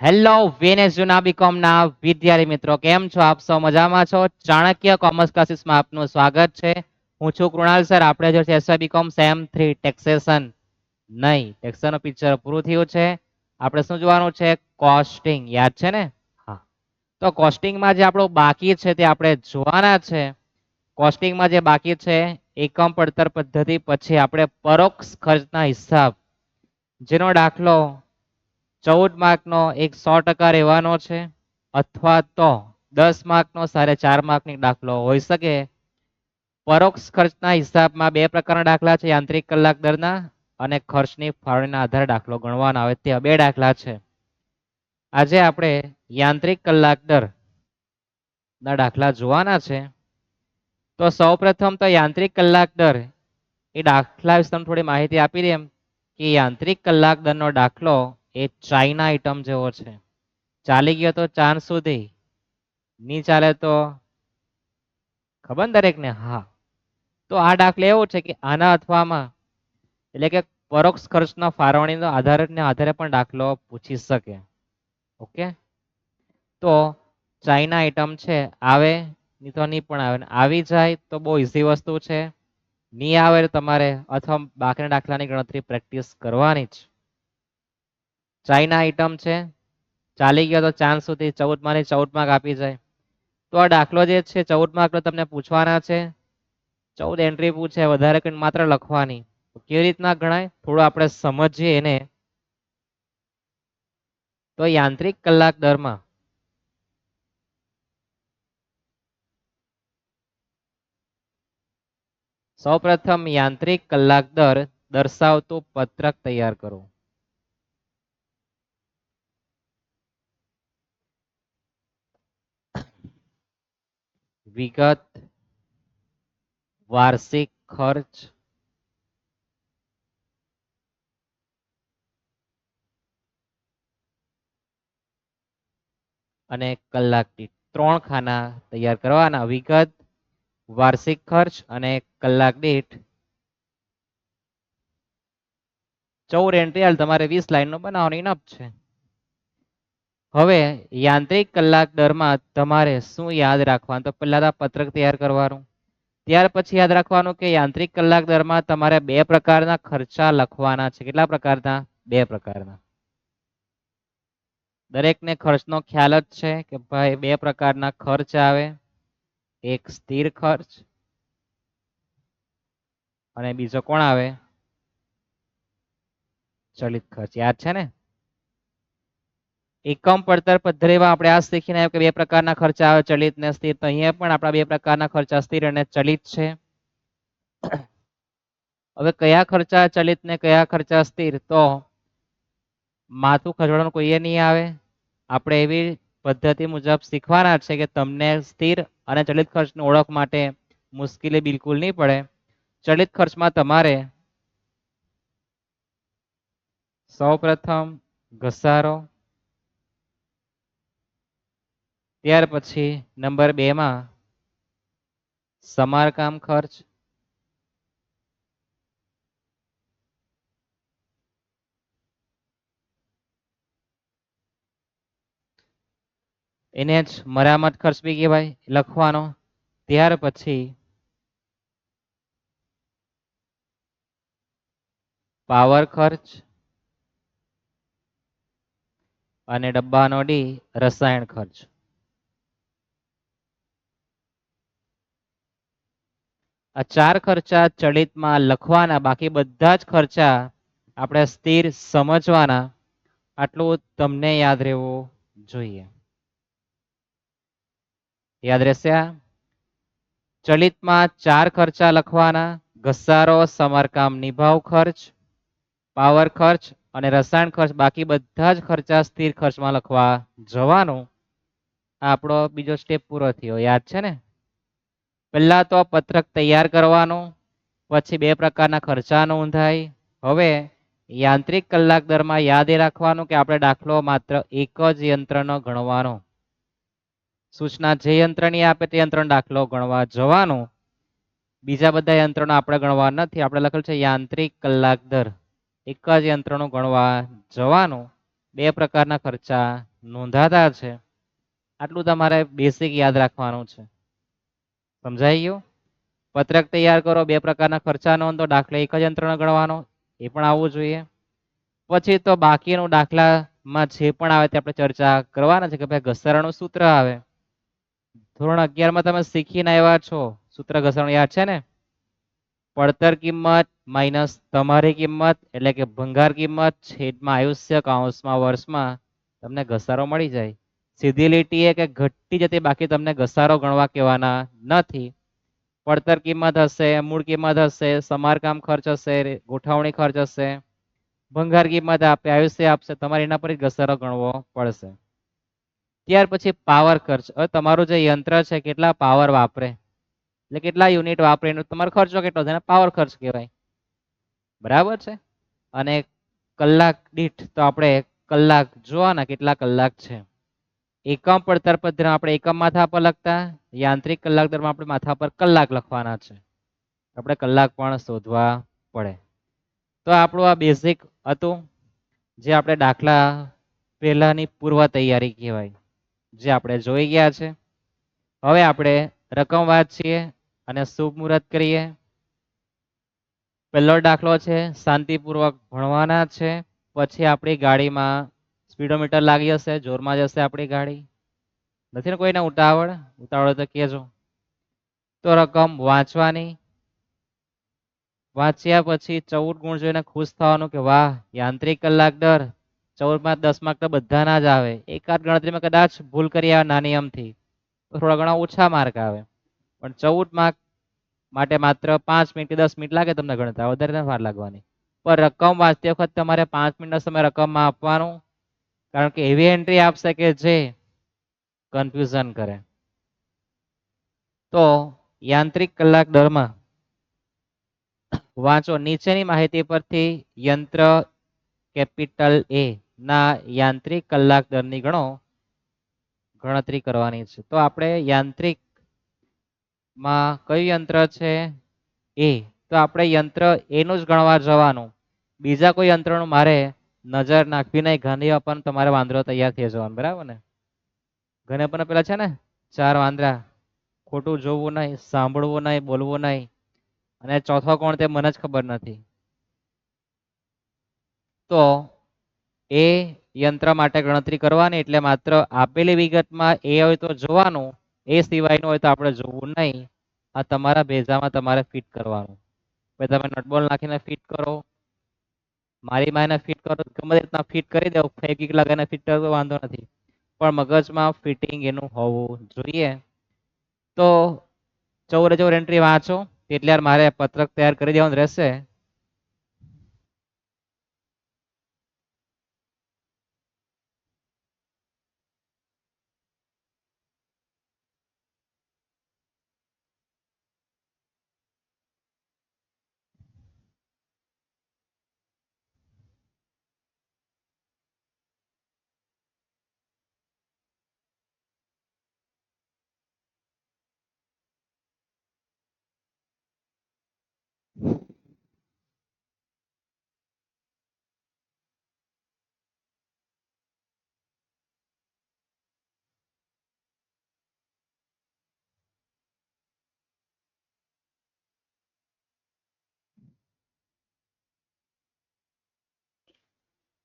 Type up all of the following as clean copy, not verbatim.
Hello VNS જૂના BCom ના વિદ્યાર્થી મિત્રો, કેમ છો? આપ સૌ મજામાં છો? ચાણક્ય કોમર્સ ક્લાસીસમાં આપનું સ્વાગત છે. હું છું કૃણાલ સર. આપણે જો છે એસવાય બીકોમ સેમ 3 ટેક્સેશન નહીં, ટેક્સેશનનું પિક્ચર પૂરું થયું છે. આપણે શું જોવાનું છે? કોસ્ટિંગ. યાદ છે ને? હા. તો કોસ્ટિંગમાં જે આપણું બાકી છે તે આપણે જોવાના છે. કોસ્ટિંગમાં જે બાકી છે એકમ પડતર પદ્ધતિ પછી આપણે પરોક્ષ ખર્ચના હિસાબ, જેનો દાખલો 14 માર્કનો એક 100% રહેવાનો છે, અથવા તો 10 માર્કનો 4.5 માર્કની દાખલો હોઈ શકે. પરોક્ષ ખર્ચના હિસાબમાં બે પ્રકારના દાખલા છે, યાંત્રિક કલાક દરના અને ખર્ચની ફાળવણીના આધારે દાખલો ગણવાનો આવે તે બે દાખલા છે. આજે આપણે યાંત્રિક કલાક દર ના દાખલા જોવાના છે. તો સૌપ્રથમ તો યાંત્રિક કલાક દર એ દાખલા વિશે તમને થોડી માહિતી આપી દે. એમ કે યાંત્રિક કલાક દરનો દાખલો એ ચાઇના આઈટમ જેવો છે. ચાલી ગયો તો ચાંદ સુધી, નહીં ચાલે તો ખબર દરેકને? હા. તો આ દાખલો એવો છે કે આના અથવામાં એટલે કે પરોક્ષ ખર્ચના ફાળવણીના આધારે પણ દાખલો પૂછી શકે. ઓકે, તો ચાઇના આઈટમ છે, આવે નહીં તો નહીં પણ આવે, આવી જાય તો બહુ ઈઝી વસ્તુ છે. નહીં આવે તો તમારે અથવા બાકીના દાખલાની ગણતરી પ્રેક્ટિસ કરવાની જ. ચાઇના આઈટમ છે, ચાલી ગયો તો ચાંદ સુધી, 14 માંથી 14 માર્ક આપી જાય. તો આ દાખલો જે છે 14 માર્કનો તમને પૂછવાના છે. 14 એન્ટ્રી પૂછે, વધારે કંઈ માત્ર લખવાની. કેવી રીતના ગણાય થોડું આપણે સમજીએ એને. તો યાંત્રિક કલાક દરમાં સૌપ્રથમ યાંત્રિક કલાક દર દર્શાવતું પત્રક તૈયાર કરો. વિગત, વાર્ષિક ખર્ચ, અને કલાક દીઠ 3 ખાના તૈયાર કરવાના. વિગત, વાર્ષિક ખર્ચ અને કલાક દીઠ 14 એન્ટ્રી હાલ તમારે 20 લાઈનનો બનાવવાનો ઇનફ છે. હવે યાંત્રિક કલાક દરમાં તમારે શું યાદ રાખવાનું? તો પહેલા તો પત્રક તૈયાર કરવાનું. ત્યાર પછી યાદ રાખવાનું કે યાંત્રિક કલાક દરમાં તમારે બે પ્રકારના ખર્ચા લખવાના છે. કેટલા પ્રકારના? બે પ્રકારના. દરેકને ખર્ચનો ખ્યાલ જ છે કે ભાઈ બે પ્રકારના ખર્ચ આવે, એક સ્થિર ખર્ચ અને બીજો કોણ આવે? ચલિત ખર્ચ. યાદ છે ને? એકમ પડતર પદ્ધતિમાં આપણે આ શીખીને આવ્યું કે બે પ્રકારના ખર્ચા આવે, ચલિત ને સ્થિર. તો અહીંયા પણ આપણા બે પ્રકારના ખર્ચા સ્થિર અને ચલિત છે. હવે કયા ખર્ચા ચલિત ને કયા ખર્ચા સ્થિર? તો માથું ખસેડવાનું કોઈએ નહીં આવે. આપણે એવી પદ્ધતિ મુજબ શીખવાના છે કે તમને સ્થિર અને ચલિત ખર્ચની ઓળખ માટે મુશ્કેલી બિલકુલ નહીં પડે. ચલિત ખર્ચમાં તમારે સૌપ્રથમ ઘસારો, ત્યાર પછી નંબર 2 માં સમારકામ ખર્ચ, એને જ મરામત ખર્ચ બી કહેવાય, લખવાનો. ત્યાર પછી પાવર ખર્ચ અને ડબ્બાનો ડી રસાયણ ખર્ચ. આ 4 ખર્ચા ચલિતમાં લખવાના, બાકી બધા જ ખર્ચા આપણે સ્થિર સમજવાના. આટલું તમને યાદ રહેવું જોઈએ. યાદ રહેશે? ચલિતમાં 4 ખર્ચા લખવાના: ઘસારો, સમારકામ, નિભાવ ખર્ચ, પાવર ખર્ચ અને રસાયણ ખર્ચ. બાકી બધા જ ખર્ચા સ્થિર ખર્ચમાં લખવા જવાનું. આપણો બીજો સ્ટેપ પૂરો થયો. યાદ છે ને? પહેલા તો પત્રક તૈયાર કરવાનું, પછી બે પ્રકારના ખર્ચા નોંધાય. હવે યાંત્રિક કલાક દરમાં યાદ રાખવાનું કે આપણે દાખલો માત્ર એક જ યંત્રનો ગણવાનો. સૂચના જે યંત્રની આપે તે યંત્રનો દાખલો ગણવા જવાનો. બીજા બધા યંત્રનો આપણે ગણવા નથી. આપણે લખેલ છે યાંત્રિક કલાક દર, એક જ યંત્રનો ગણવા જવાનું. બે પ્રકારના ખર્ચા નોંધાતા છે. આટલું તમારે બેસિક યાદ રાખવાનું છે. સમજાઈ ગયું? પત્રક તૈયાર કરો, બે પ્રકારના ખર્ચા નોંધો, દાખલા એક જ યંત્રનો ગણવાનો, એ પણ આવવું જોઈએ. પછી તો બાકીનું દાખલામાં જે પણ આવે તે આપણે ચર્ચા કરવાના છે કે ભાઈ ઘસારાનું સૂત્ર આવે. ધોરણ 11 માં તમે શીખીને આવ્યા છો, સૂત્ર ઘસારાનું યાદ છે ને? પડતર કિંમત માઇનસ તમારી કિંમત એટલે કે ભંગાર કિંમત છેદમાં આયુષ્ય કૌંસમાં વર્ષમાં તમને ઘસારો મળી જાય. સીધી લીટી એ કે ઘટતી જતી બાકી તમને ઘસારો ગણવા કહેવાના નથી. પડતર કિંમત હશે, મૂળ કિંમત હશે, સમારકામ ખર્ચ હશે, ગોઠવણી ખર્ચ હશે, ભંગાર કિંમત આપે, આયુષ્ય આપશે, તમારે એના પર જ ઘસારો ગણવો પડશે. ત્યાર પછી પાવર ખર્ચ. હવે તમારું જે યંત્ર છે કેટલા પાવર વાપરે એટલે કેટલા યુનિટ વાપરે એનો તમારો ખર્ચો કેટલો છે, એને પાવર ખર્ચ કહેવાય. બરાબર છે. અને કલાક દીઠ તો આપણે કલાક જોવાના કેટલા કલાક છે. એકમ પડતર પદ્ધતિમાં આપણે એકમ માથા પર લખતા, યાંત્રિક કલાક દરમાં આપણે માથા પર કલાક લખવાના છે. આપણે કલાક પણ શોધવા પડે. તો આપણું આ બેઝિક હતું, જે આપણે દાખલા પહેલાની પૂર્વ તૈયારી કહેવાય, જે આપણે જોઈ ગયા છે. હવે આપણે રકમ વાંચીએ અને શુભ મુહૂર્ત કરીએ. પહેલો દાખલો છે, શાંતિપૂર્વક ભણવાના છે. પછી આપણી ગાડીમાં સ્પીડોમીટર લાગી જશે, જોરમાં જશે આપણી ગાડી. નથી ને કોઈને ઉતાવળ? ઉતાવળ તો કહેજો. તો રકમ વાંચવાની. વાંચ્યા પછી 14 ગુણ જોઈને ખુશ થવાનું કે વાહ, યાંત્રિક કલાક દર 14 માં 10 માર્ક તો બધાના જ આવે. એકાદ ગણતરીમાં કદાચ ભૂલ કરી આવે નાની અમથી તો થોડા ઘણા ઓછા માર્ક આવે. પણ 14 માર્ક માટે માત્ર 5 મિનિટ કે 10 મિનિટ લાગે તમને ગણતા, વધારે નથી વાર લાગવાની. પણ રકમ વાંચતી વખત તમારે 5 મિનિટનો સમય રકમમાં આપવાનું, કારણ કે એવી એન્ટ્રી આપશે કે જે કન્ફ્યુઝન કરે. તો યાંત્રિક કલાક દરમાં વાંચો. નીચેની માહિતી પરથી યંત્ર કેપિટલ એ ના યાંત્રિક કલાક દરની ગણતરી કરવાની છે. તો આપણે યાંત્રિક માં કયું યંત્ર છે? એ. તો આપણે યંત્ર એનું જ ગણવા જવાનું. બીજા કોઈ યંત્રનું મારે નજર નાખવી નહીં, ઘણી પણ તમારે વાંદરો તૈયાર થઈ જવાનું. બરાબર ને? ઘરે પણ પેલા છે ને 4 વાંદરા, ખોટું જોવું નહીં, સાંભળવું નહીં, બોલવું નહીં. અને ચોથો કોણ તે મને જ ખબર નથી. તો એ યંત્ર માટે ગણતરી કરવાની, એટલે માત્ર આપેલી વિગતમાં એ હોય તો જોવાનું, એ સિવાયનું હોય તો આપણે જોવું નહીં. આ તમારા ભેજામાં તમારે ફિટ કરવાનું. પછી તમે નટબોલ નાખીને ફિટ કરો, મારી માને ફિટ કરો, ગમે રીતના ફિટ કરી દો, ફેવિક લગાવીને ફિટ કરો વાંધો નથી. પણ મગજમાં ફિટિંગ એનું હોવું જોઈએ. તો 14 એન્ટ્રી વાંચો, એટલે મારે પત્રક તૈયાર કરી દેવાનું રહેશે.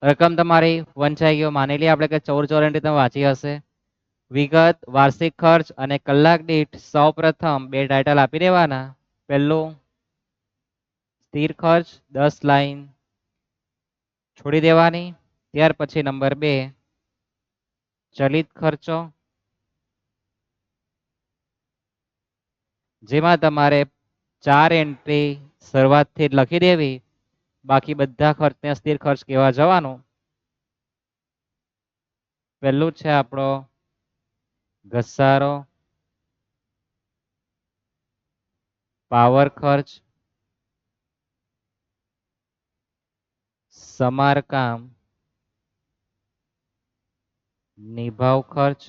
રકમ તમારી વંચાઈ ગયો માની લઈએ આપણે કે 14 એન્ટ્રી તમે વાંચી હશે. વિગત, વાર્ષિક ખર્ચ અને કલાક દીઠ સૌ પ્રથમ બે ટાઇટલ આપી દેવાના. પહેલું સ્થિર ખર્ચ 10 લાઈન છોડી દેવાની. ત્યાર પછી નંબર 2 ચલિત ખર્ચો, જેમાં તમારે 4 એન્ટ્રી શરૂઆતથી જ લખી દેવી, બાકી બધા ખર્ચને સ્થિર ખર્ચ કહેવા જવાનું. પહેલું છે આપણો ઘસારો, પાવર ખર્ચ, સમારકામ, નિભાવ ખર્ચ,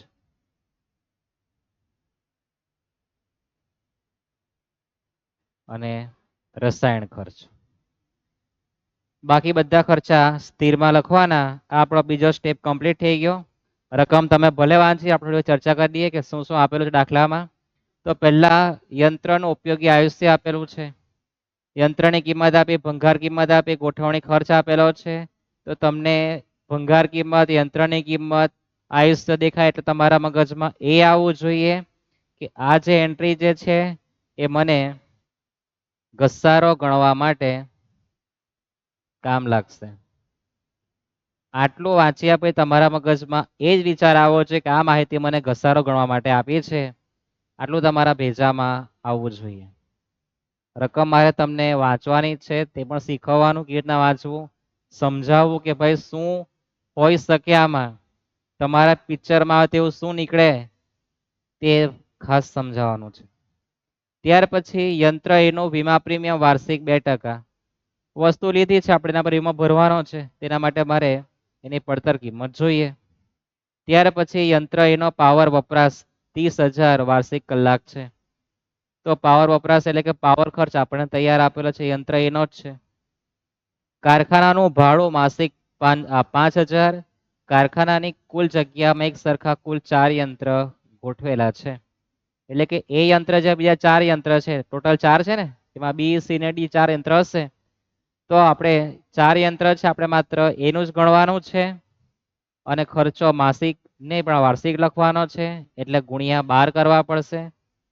અને રસાયણ ખર્ચ. બાકી બધા ખર્ચા સ્થિરમાં લખવાના. આ આપણો બીજો સ્ટેપ કમ્પ્લીટ થઈ ગયો. રકમ તમે ભલે વાંચી, આપણે થોડી ચર્ચા કરી દઈએ કે શું શું આપેલું છે દાખલામાં. તો પહેલા યંત્રનું ઉપયોગી આયુષ્ય આપેલું છે. યંત્રની કિંમત આપી, ભંગાર કિંમત આપી, ગોઠવણી ખર્ચ આપેલો છે. તો તમને ભંગાર કિંમત, યંત્રની કિંમત, આયુષ્ય દેખાય એટલે તમારા મગજમાં એ આવવું જોઈએ કે આ જે એન્ટ્રી જે છે એ મને ઘસારો ગણવા માટે કામ લાગશે. આટલું વાંચ્યા પછી તમારા મગજમાં એ જ વિચાર આવવો છે કે આ માહિતી મને ઘસારો ગણવા માટે આપી છે. આટલું તમારા ભેજામાં આવવું જોઈએ. રકમ મારે તમને વાંચવાની છે, તે પણ શીખવવાનું કેવી રીતના વાંચવું, સમજાવવું કે ભાઈ શું હોઈ શકે આમાં, તમારા પિક્ચરમાં આવે તેવું શું નીકળે તે ખાસ સમજાવવાનું છે. ત્યાર પછી યંત્ર એનું વીમા પ્રીમિયમ વાર્ષિક 2%. વસ્તુ લીધી છે આપણે, એના પર વીમો ભરવાનો છે, તેના માટે મારે એની પડતર કિંમત જોઈએ. ત્યાર પછી યંત્ર એનો પાવર વપરાશ 30,000 વાર્ષિક કલાક છે. તો પાવર વપરાશ એટલે કે પાવર ખર્ચ આપણે તૈયાર આપેલો છે, યંત્ર એનો જ છે. કારખાનાનું ભાડું માસિક 5,000. કારખાનાની કુલ જગ્યામાં એક સરખા કુલ 4 યંત્ર ગોઠવેલા છે. એટલે કે એ યંત્ર જે બીજા 4 યંત્ર છે, ટોટલ 4 છે ને, એમાં બી, સી ને ડી 4 યંત્ર હશે. તો આપણે 4 યંત્ર છે, આપણે માત્ર એનું જ ગણવાનું છે. અને ખર્ચો માસિક નહીં પણ વાર્ષિક લખવાનો છે, એટલે ગુણ્યા 12 કરવા પડશે.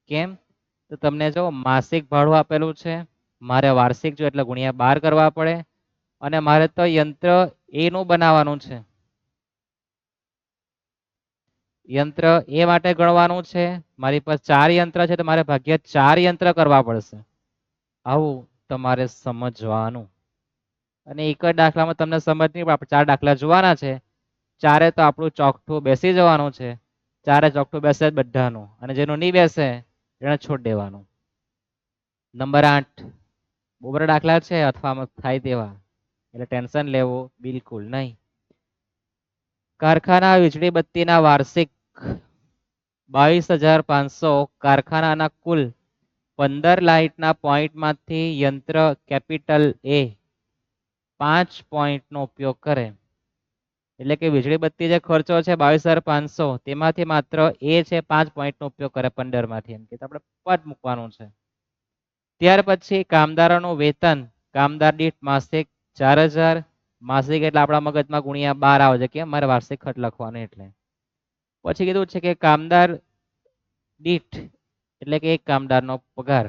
કેમ? તો તમને જો માસિક ભાડું આપેલું છે, મારે વાર્ષિક જો એટલે ગુણ્યા 12 કરવા પડે. અને મારે તો યંત્ર એનું બનાવવાનું છે, યંત્ર એ માટે ગણવાનું છે. મારી પાસે 4 યંત્ર છે તો મારે ભાગ્યા 4 યંત્ર કરવા પડશે. આવું તમારે સમજવાનું. અને એક જ દાખલામાં તમને સમજ નહીં પડે, આપણે 4 દાખલા જોવાના છે. ચારે તો આપણું ચોકઠું બેસી જવાનું છે. ચારે ચોકઠું બેસે જ બધાનું, અને જેનું નહીં બેસે એને છોડ દેવાનું. નંબર 8 બહુ બધા દાખલા છે અથવા થાય તેવા, એટલે ટેન્શન લેવું બિલકુલ નહીં. કારખાના વીજળી બત્તીના વાર્ષિક 22,500. કારખાનાના કુલ 15 લાઇટના પોઈન્ટમાંથી યંત્ર કેપિટલ એ 5 પોઈન્ટનો ઉપયોગ કરે. એટલે કે વીજળી બત્તી જે ખર્ચો છે 22,500, તેમાંથી માત્ર એ છે 5 પોઈન્ટનો ઉપયોગ કરે 15માંથી, એમ કે આપણે પદ મૂકવાનું છે. ત્યાર પછી કામદારોનું વેતન, કામદાર દીઠ માસિક 4,000. માસિક એટલે આપણા મગજમાં ગુણ્યા 12 આવે છે, કેમ મારે વાર્ષિક ખર્ચ લખવાનો એટલે. પછી કીધું છે કે કામદાર દીઠ એટલે કે એક કામદારનો પગાર.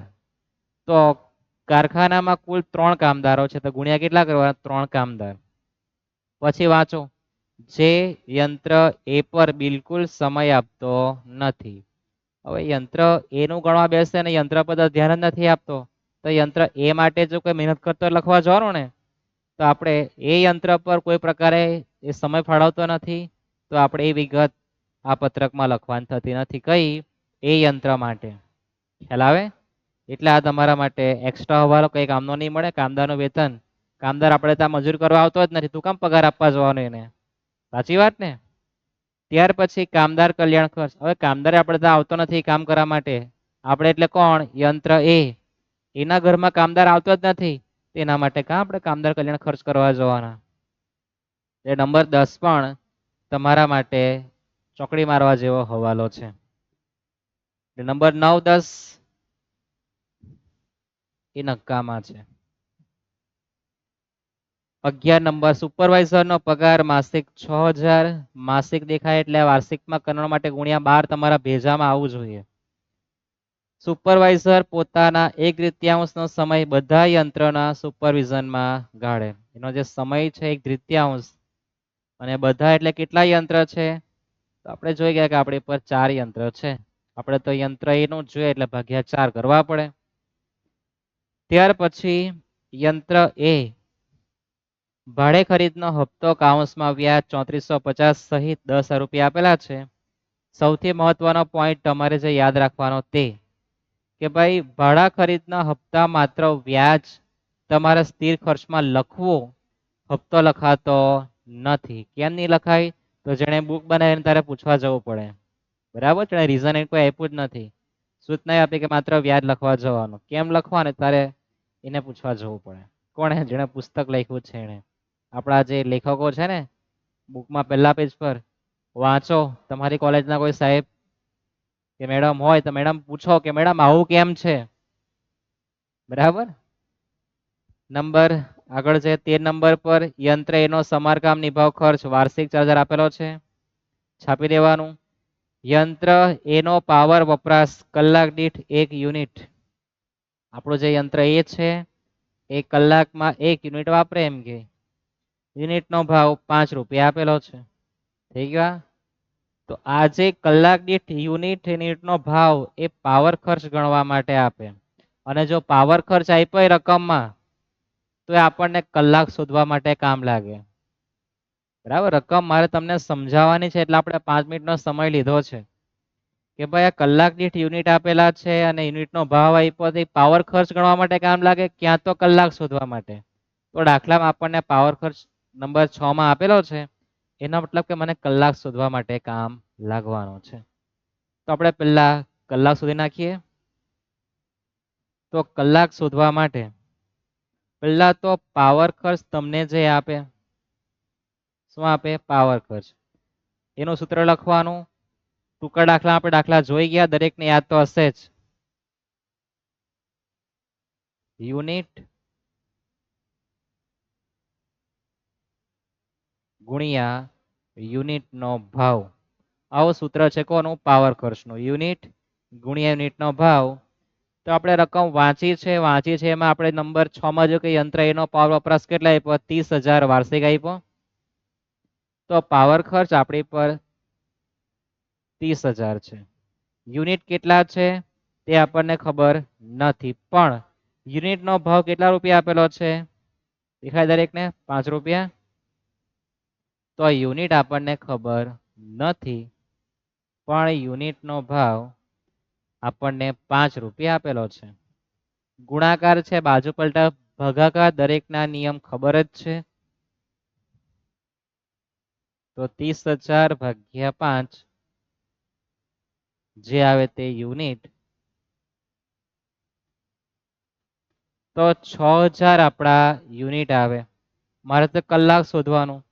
તો કારખાનામાં કુલ 3 કામદારો છે, તો ગુણ્યા કેટલા કરવા? 3 કામદાર. પછી વાંચો, જે યંત્ર એ પર બિલકુલ સમય આપતો નથી. હવે યંત્ર એનું ગણવા બેસે ને યંત્ર પર ધ્યાન જ નથી આપતો, તો યંત્ર એ માટે જો કોઈ મહેનત કરતો લખવા જવાનું ને, તો આપણે એ યંત્ર પર કોઈ પ્રકારે એ સમય ફાળવતો નથી, તો આપણે એ વિગત આ પત્રકમાં લખવાની થતી નથી. કઈ? એ યંત્ર માટે. ખ્યાલ આવે? એટલે આ તમારા માટે એક્સ્ટ્રા હવાલો કઈ કામનો નહીં મળે. કામદારનું વેતન, કામદાર આપણે ત્યાં મજૂર કરવા આવતો જ નથી, તું કેમ પગાર આપવા જવાનો એને? સાચી વાત ને? ત્યાર પછી કામદાર કલ્યાણ ખર્ચ. હવે કામદાર આપણે ત્યાં આવતો નથી કામ કરવા માટે, આપણે એટલે કોણ? યંત્ર એ. એના ઘરમાં કામદાર આવતો જ નથી, તેના માટે કાં આપણે કામદાર કલ્યાણ ખર્ચ કરવા જવાના. એ નંબર 10 પણ તમારા માટે ચોકડી મારવા જેવો હવાલો છે. નંબર 9, 10 એ નક્કામાં છે. 11 નંબર સુપરવાઇઝરનો પગાર માસિક 6,000. માસિક દેખાય એટલે વાર્ષિકમાં કરવા માટે ગુણ્યા 12 તમારા ભેજામાં આવવું જોઈએ. સુપરવાઇઝર પોતાના 1/3 સમય બધા યંત્રના સુપરવિઝનમાં ગાળે. એનો જે સમય છે 1/3, અને બધા એટલે કેટલા યંત્ર છે? તો આપણે જોઈ ગયા કે આપણી પર 4 યંત્ર છે. આપણે તો યંત્ર એનું જોઈએ એટલે ભાગ્યા 4 કરવા પડે. ત્યાર પછી યંત્ર એ ભાડે ખરીદનો હપ્તો કાઉન્સમાં વ્યાજ 3450 સહિત 10,000 રૂપિયા આપેલા છે. સૌથી મહત્વનો પોઈન્ટ તમારે જે યાદ રાખવાનો તે કે ભાઈ ભાડા ખરીદના હપ્તા માત્ર વ્યાજ તમારા સ્થિર ખર્ચમાં લખવો, હપ્તો લખાતો નથી. કેમ નહીં લખાય? તો જેણે બુક બનાવી એને તારે પૂછવા જવું પડે, બરાબર? જેણે રીઝન એ કોઈ આપ્યું જ નથી, સૂચના આપી કે માત્ર વ્યાજ લખવા જવાનું. કેમ લખવાનું? તારે એને પૂછવા જવું પડે. કોણે જેણે પુસ્તક લખ્યું છે એને? આપણા જે લેખકો છે ને બુકમાં પહેલા પેજ પર વાંચો. તમારી કોલેજના કોઈ સાહેબ કે મેડમ હોય તો મેડમ પૂછો કે મેડમ આવું કેમ છે? બરાબર. નંબર આગળ છે 13 નંબર પર યંત્ર એનો સમારકામ નિભાવ ખર્ચ વાર્ષિક 4000 આપેલો છે, છાપી દેવાનું. યંત્ર એનો પાવર વપરાશ કલાક દીઠ 1 યુનિટ. આપણું જે યંત્ર એ છે એ કલાકમાં 1 યુનિટ વાપરે એમ કે યુનિટનો ભાવ 5 રૂપિયા આપેલો છે. થઈ ગયા? તો આ જે કલાક દીઠ યુનિટનો ભાવ એ પાવર ખર્ચ ગણવા માટે આપે. અને જો પાવર ખર્ચ આપ્યો એ રકમમાં તો એ આપણને કલાક શોધવા માટે કામ લાગે. બરાબર. રકમ મારે તમને સમજાવવાની છે એટલે આપણે 5 મિનિટનો સમય લીધો છે કે ભાઈ આ કલાક દીઠ યુનિટ આપેલા છે અને યુનિટનો ભાવ આપ્યો તો પાવર ખર્ચ ગણવા માટે કામ લાગે ક્યાં તો કલાક શોધવા માટે. તો દાખલામાં આપણને પાવર ખર્ચ નંબર 6 માં આપેલો છે, એનો મતલબ કે મને કલાક શોધવા માટે કામ લાગવાનો છે. તો આપણે પહેલા કલાક શોધી નાખીએ. તો કલાક શોધવા માટે પહેલા તો પાવર ખર્ચ તમને જે આપે, શું આપે? પાવર ખર્ચ. એનું સૂત્ર લખવાનું. ટૂંકા દાખલા આપણે દાખલા જોઈ ગયા, દરેકને યાદ તો હશે જ. યુનિટ ગુણ્યા યુનિટનો ભાવ. આવું સૂત્ર છે કોનું? પાવર ખર્ચનું. યુનિટ ગુણ્યા યુનિટનો ભાવ. તો આપણે રકમ વાંચી છે એમાં આપણે નંબર 6 માં જો કે યંત્ર એનો પાવર વપરાશ કેટલા આપ્યો? 30,000 વાર્ષિક આપ્યો. તો પાવર ખર્ચ આપણી પર 30,000 છે. યુનિટ કેટલા છે તે આપણને ખબર નથી, પણ યુનિટનો ભાવ કેટલા રૂપિયા આપેલો છે? દેખાય દરેકને? 5 રૂપિયા. તો યુનિટ આપણને ખબર નથી, પણ યુનિટનો ભાવ આપણને 5 રૂપિયા આપેલો છે. ગુણાકાર છે, બાજુ પલટા ભાગાકાર, દરેકના નિયમ ખબર જ છે. તો 30,000 ભાગ્યા 5 જે આવે તે યુનિટ. તો 6,000 આપણા યુનિટ આવે. મારે તો કલાક શોધવાનું.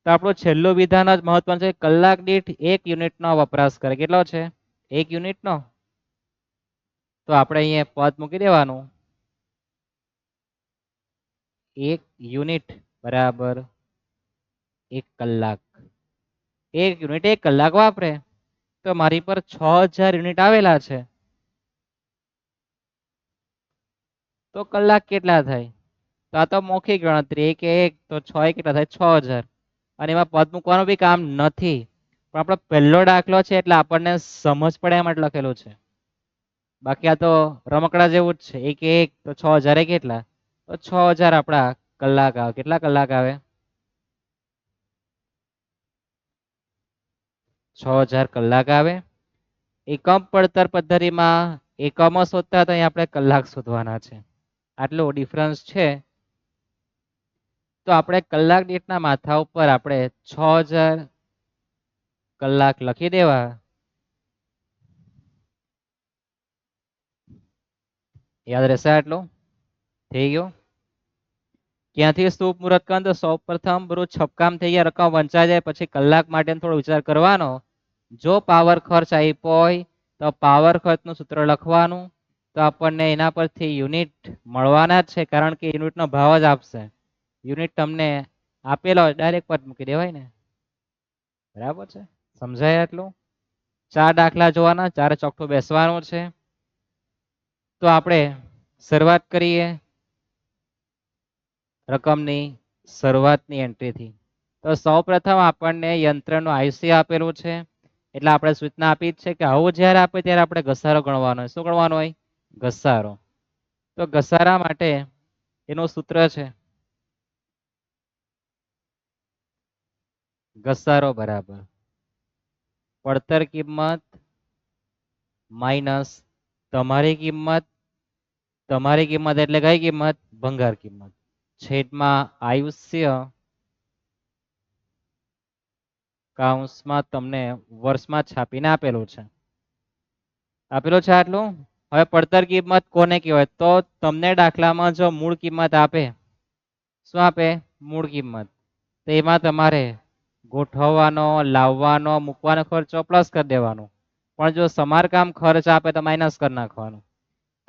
તો આપણું છેલ્લું વિધાન જ મહત્વનું છે. કલાક દીઠ 1 યુનિટનો વપરાશ કરે. કેટલો છે? 1 યુનિટનો. તો આપણે અહીંયા પદ મૂકી દેવાનું. 1 યુનિટ બરાબર 1 કલાક. 1 યુનિટ 1 કલાક વાપરે. તો મારી પર 6,000 યુનિટ આવેલા છે. તો કલાક કેટલા થાય? તો આ તો મૌખિક ગણતરી. 1 1 તો 6 કેટલા થાય? 6,000. અને એમાં પદ મૂકવાનું બી કામ નથી. પણ આપણો પહેલો દાખલો છે એટલે આપણને સમજ પડે એમ માટે લખેલું છે. બાકી આ તો રમકડા જેવું જ છે. 1 1 તો 6,000 કેટલા? તો 6,000 આપણા કલાક આવે. કેટલા કલાક આવે? 6,000 કલાક આવે. એકમ પડતર પદ્ધતિમાં એકમો શોધતા તો અહીં આપણે કલાક શોધવાના છે. આટલો ડિફરન્સ છે. તો આપણે કલાક દીઠના માથા ઉપર આપણે 6,000 કલાક લખી દેવા. યાદ રહેશે આટલું? થઈ ગયું? ક્યાંથી સ્તૂપ મુહૂર્ત કરો? તો સૌ પ્રથમ બધું છપકામ થઈ ગયા, રકમ વંચાઈ જાય પછી કલાક માટે થોડો વિચાર કરવાનો. જો પાવર ખર્ચ આપ્યો હોય તો પાવર ખર્ચનું સૂત્ર લખવાનું. તો આપણને એના પરથી યુનિટ મળવાના જ છે, કારણ કે યુનિટનો ભાવ જ આપશે. યુનિટ તમને આપેલો હોય ડાયરેક્ટ પદ મૂકી દેવાય ને. બરાબર છે? સમજાય આટલું? 4 દાખલા જોવાના, 4 ચોકઠું બેસવાનું છે. તો આપણે શરૂઆત કરીએ રકમની શરૂઆતની એન્ટ્રીથી. તો સૌપ્રથમ આપણને યંત્રનું આયુષ્ય આપેલું છે, એટલે આપણે સૂચના આપી જ છે કે આવું જ્યારે આપે ત્યારે આપણે ઘસારો ગણવાનો હોય. શું ગણવાનો હોય? ઘસારો. તો ઘસારા માટે એનું સૂત્ર છે ઘસારો બરાબર પડતર કિંમત માઇનસ તમારી કિંમત. તમારી કિંમત એટલે કઈ કિંમત? ભંગાર કિંમત. છેદમાં આયુષ્ય કૌંસમાં તમને વર્ષમાં છાપીને આપેલું છે. આપેલું છે આટલું. હવે પડતર કિંમત કોને કહેવાય? તો તમને દાખલામાં જો મૂળ કિંમત આપે શું આપે? મૂળ કિંમત. તો એમાં તમારે ગોઠવવાનો, લાવવાનો, મૂકવાનો ખર્ચો પ્લસ કરી દેવાનો. પણ જો સમારકામ ખર્ચ આપે તો માઇનસ કરી નાખવાનું.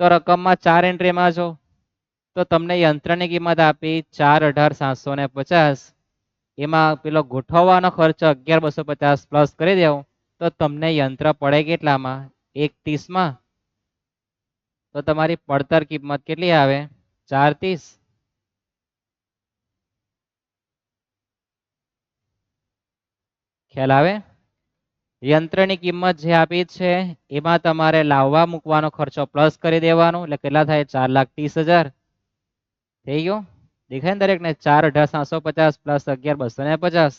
તો રકમમાં 4 એન્ટ્રીમાં જો તો તમને યંત્રની કિંમત આપી 4,18,750. એમાં પેલો ગોઠવવાનો ખર્ચ 11,250 પ્લસ કરી દેવો તો તમને યંત્ર પડે કેટલામાં? 1,30માં. તો તમારી પડતર કિંમત કેટલી આવે? 4,30. ખ્યાલ આવે? યંત્રની કિંમત જે આપી છે એમાં તમારે લાવવા મૂકવાનો ખર્ચો પ્લસ કરી દેવાનો એટલે કેટલા થાય? 4,30,000. થઈ ગયો? દેખાય ને દરેકને? 4,18,750 પ્લસ 11,250.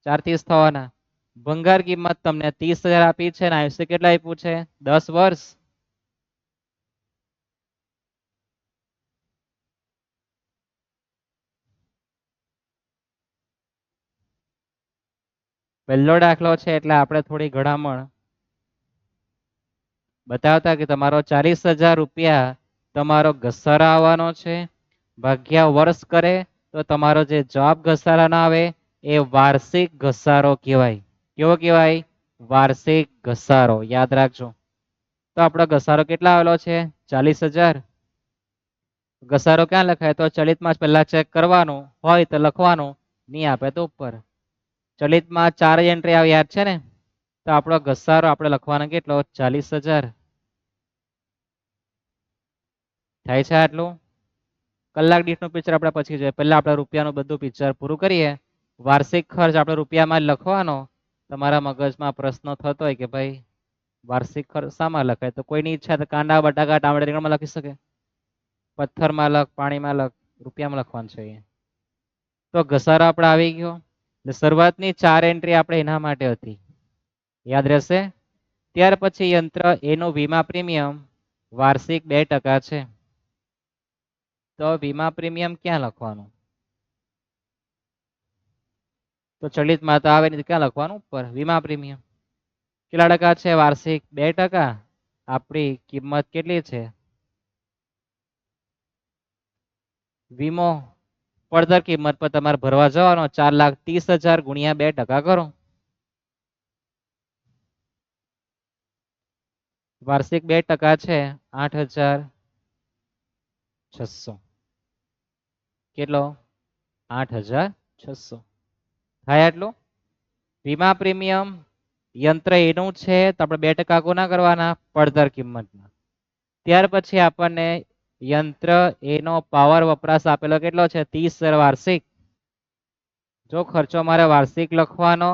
4,30 થવાના. ભંગાર કિંમત તમને 30,000 આપી છે ને આયુષ્ય કેટલા આપ્યું છે? 10 વર્ષ. પહેલો દાખલો છે એટલે આપણે થોડી ઘડામણ બતાવતા કે તમારો 40,000 રૂપિયા તમારો ઘસારો આવવાનો છે. ભાગ્યા વર્ષ કરે તો તમારો જે જવાબ ઘસારાનો આવે એ વાર્ષિક ઘસારો કહેવાય. કેવો કહેવાય? વાર્ષિક ઘસારો. યાદ રાખજો. તો આપણો ઘસારો કેટલા આવેલો છે? 40,000. ઘસારો ક્યાં લખાય? તો ચલિતમાં પહેલા ચેક કરવાનું હોય તો લખવાનું, નહીં આપે તો ઉપર. ચલિતમાં 4 એન્ટ્રી આવે યાદ છે ને? તો આપણો ઘસારો આપણે લખવાનો કેટલો? 40,000. થાય છે આટલું? કલાક દીઠનું પિક્ચર આપણે પછી જોઈએ. પહેલા આપણે રૂપિયાનું બધું પિક્ચર પૂરું કરીએ. વાર્ષિક ખર્ચ આપણે રૂપિયામાં જ લખવાનો. તમારા મગજમાં પ્રશ્ન થતો હોય કે ભાઈ વાર્ષિક ખર્ચ શામાં લખાય? તો કોઈની ઈચ્છા તો કાંદા, બટાકા, ટામેટા, રીંગણમાં લખી શકે. પથ્થરમાં લખ, પાણીમાં લખ, રૂપિયામાં લખવાનું છે. તો ઘસારો આપણે આવી ગયો. શરૂઆતની 4 એન્ટ્રી આપણે એના માટે હતી. યાદ રહેશે? ત્યાર પછી યંત્ર એનું વીમા પ્રીમિયમ વાર્ષિક 2% છે. તો વીમા પ્રીમિયમ ક્યાં લખવાનું? તો ચલિતમાં તો આવે નહીં, ક્યાં લખવાનું? ઉપર. વીમા પ્રીમિયમ કેટલા ટકા છે? વાર્ષિક 2%. આપણી કિંમત કેટલી છે? વીમો પડતર કિંમત પર તમારે ભરવા જવાનો 4,30,000 ગુણ્યા 2% કરો. વાર્ષિક 2% છે 8,600. કેટલો? 8,600. થાય આટલું? વીમા પ્રીમિયમ યંત્ર એનું છે તો આપણે 2% ગુના કરવાના પડતર કિંમતના. ત્યાર પછી આપણને યંત્ર એનો પાવર વપરાશ આપેલો કેટલો છે? 30,000 વાર્ષિક. જો ખર્ચો મારે વાર્ષિક લખવાનો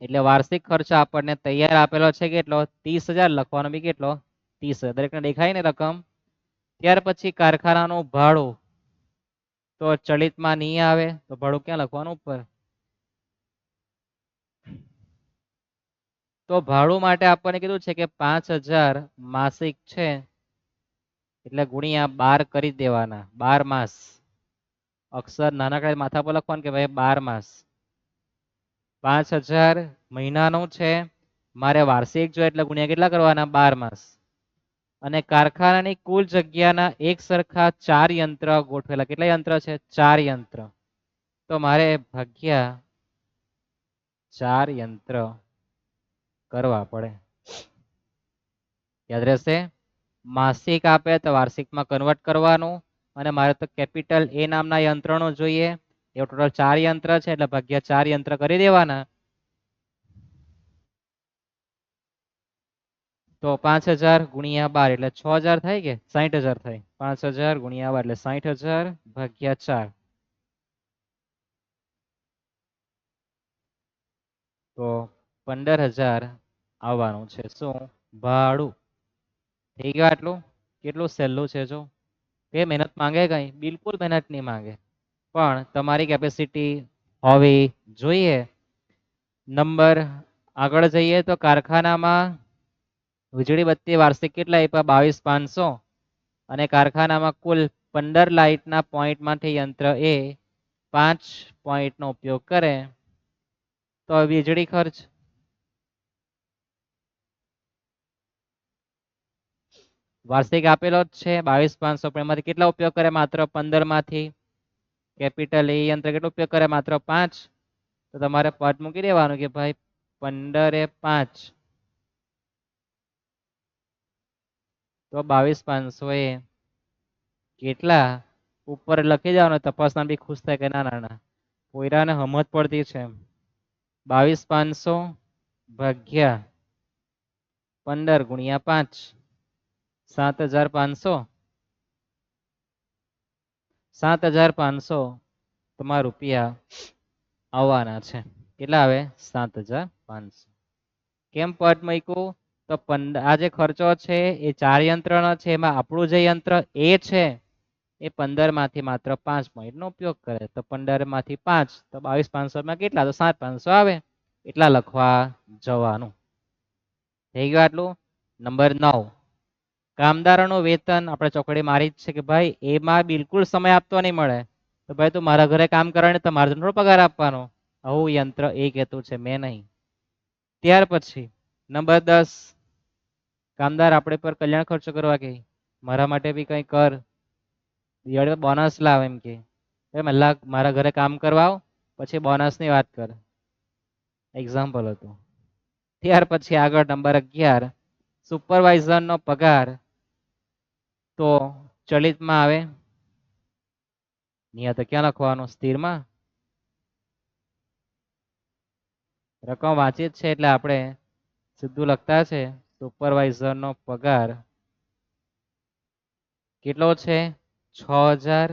એટલે વાર્ષિક ખર્ચ આપણને તૈયાર આપેલો છે કેટલો? 30,000 લખવાનો બી કેટલો? 30,000. દરેકને દેખાય ને રકમ? ત્યાર પછી કારખાનાનું ભાડું તો ચલિતમાં નહીં આવે તો ભાડું ક્યાં લખવાનું? ઉપર. તો ભાડું માટે આપણને કીધું છે કે 5,000 માસિક છે એટલે ગુણ્યા 12 કરી દેવાના. 12 માસ. અક્ષર નાનકડા માથા પર લખવાનું કે ભાઈ 12 માસ. 5,000 મહિનાનું છે, મારે વાર્ષિક જો એટલે ગુણ્યા કેટલા કરવાના? 12 માસ. અને કારખાનાની કુલ જગ્યાના એક સરખા 4 યંત્ર ગોઠવેલા. કેટલા યંત્ર છે? 4 યંત્ર. તો મારે ભાગ્યા 4 યંત્ર કરવા પડે. યાદ રહેશે? માસિક આપે તો વાર્ષિકમાં કન્વર્ટ કરવાનું. અને મારે તો કેપિટલ એ નામના યંત્રનો જોઈએ. એ ટોટલ 4 યંત્ર છે એટલે ભાગ્યા 4 યંત્ર કરી દેવાના. તો 5,000 ગુણ્યા 12 એટલે 6,000 થાય કે 60,000 થાય? 5,000 ગુણ્યા 12 એટલે 60,000 ભાગ્યા 4. તો 15,000 આવવાનું છે. શું? ભાડું. થઈ ગયું આટલું? કેટલું સહેલું છે જો. કે મહેનત માંગે? કઈ બિલકુલ મહેનત નહીં માંગે. પણ તમારી કેપેસિટી હોવી જોઈએ. નંબર આગળ જઈએ તો કારખાનામાં વીજળી બત્તી વાર્ષિક કેટલા આપ્યા? 22,500. અને કારખાનામાં કુલ 15 લાઇટના પોઈન્ટમાંથી યંત્ર એ 5 પોઈન્ટનો ઉપયોગ કરે તો વીજળી ખર્ચ વાર્ષિક આપેલો જ છે 22,500, પણ એમાંથી કેટલા ઉપયોગ કરે? માત્ર 15 માંથી. કેપિટલ એ યંત્ર કેટલો ઉપયોગ કરે? માત્ર 5. તો તમારે પદ મૂકી દેવાનું કે ભાઈ 15 એ 5, તો 22,500 એ કેટલા ઉપર લખી દેવાનું. તપાસના બી ખુશ થાય કે ના ના ના પોયરાને સમજ પડતી છે. 22,500 ભાગ્યા 15 ગુણ્યા 5, 7,500. 7,500 તમારા રૂપિયા આવવાના છે. કેટલા આવે? 7,500. કેમ પદ મૂક્યું? તો 15 આ જે ખર્ચો છે એ 4 યંત્રનો છે, એમાં આપણું જે યંત્ર એ છે એ 15 માંથી માત્ર 5 પોઈન્ટનો ઉપયોગ કરે. તો 15 માંથી 5 તો 22,500 માં કેટલા? તો 7,500 આવે. એટલા લખવા જવાનું. થઈ ગયું આટલું. નંબર 9, કામદારોનું વેતન આપણે ચોકડી મારી જ છે કે ભાઈ એમાં બિલકુલ સમય આપતો નહીં મળે. તો ભાઈ તું મારા ઘરે કામ કરવાની, તો મારે થોડો પગાર આપવાનો. આવું યંત્ર એ કહેતું છે, મેં નહીં. ત્યાર પછી નંબર 10, કામદાર આપણે પર કલ્યાણ ખર્ચો કરવા કે મારા માટે બી કંઈ કર, દિવાળી બોનસ લાવ એમ કે પહેલા મારા ઘરે કામ કરવા આવ, પછી બોનસની વાત કર. એક્ઝામ્પલ હતું. ત્યાર પછી આગળ નંબર 11, સુપરવાઇઝરનો પગાર તો ચલિતમાં આવે. અહીંયા તો ક્યાં લખવાનું? સ્થિરમાં. રકમ વાંચી જ છે એટલે આપણે સીધું લખતા છે સુપરવાઇઝરનો પગાર કેટલો છે? 6,000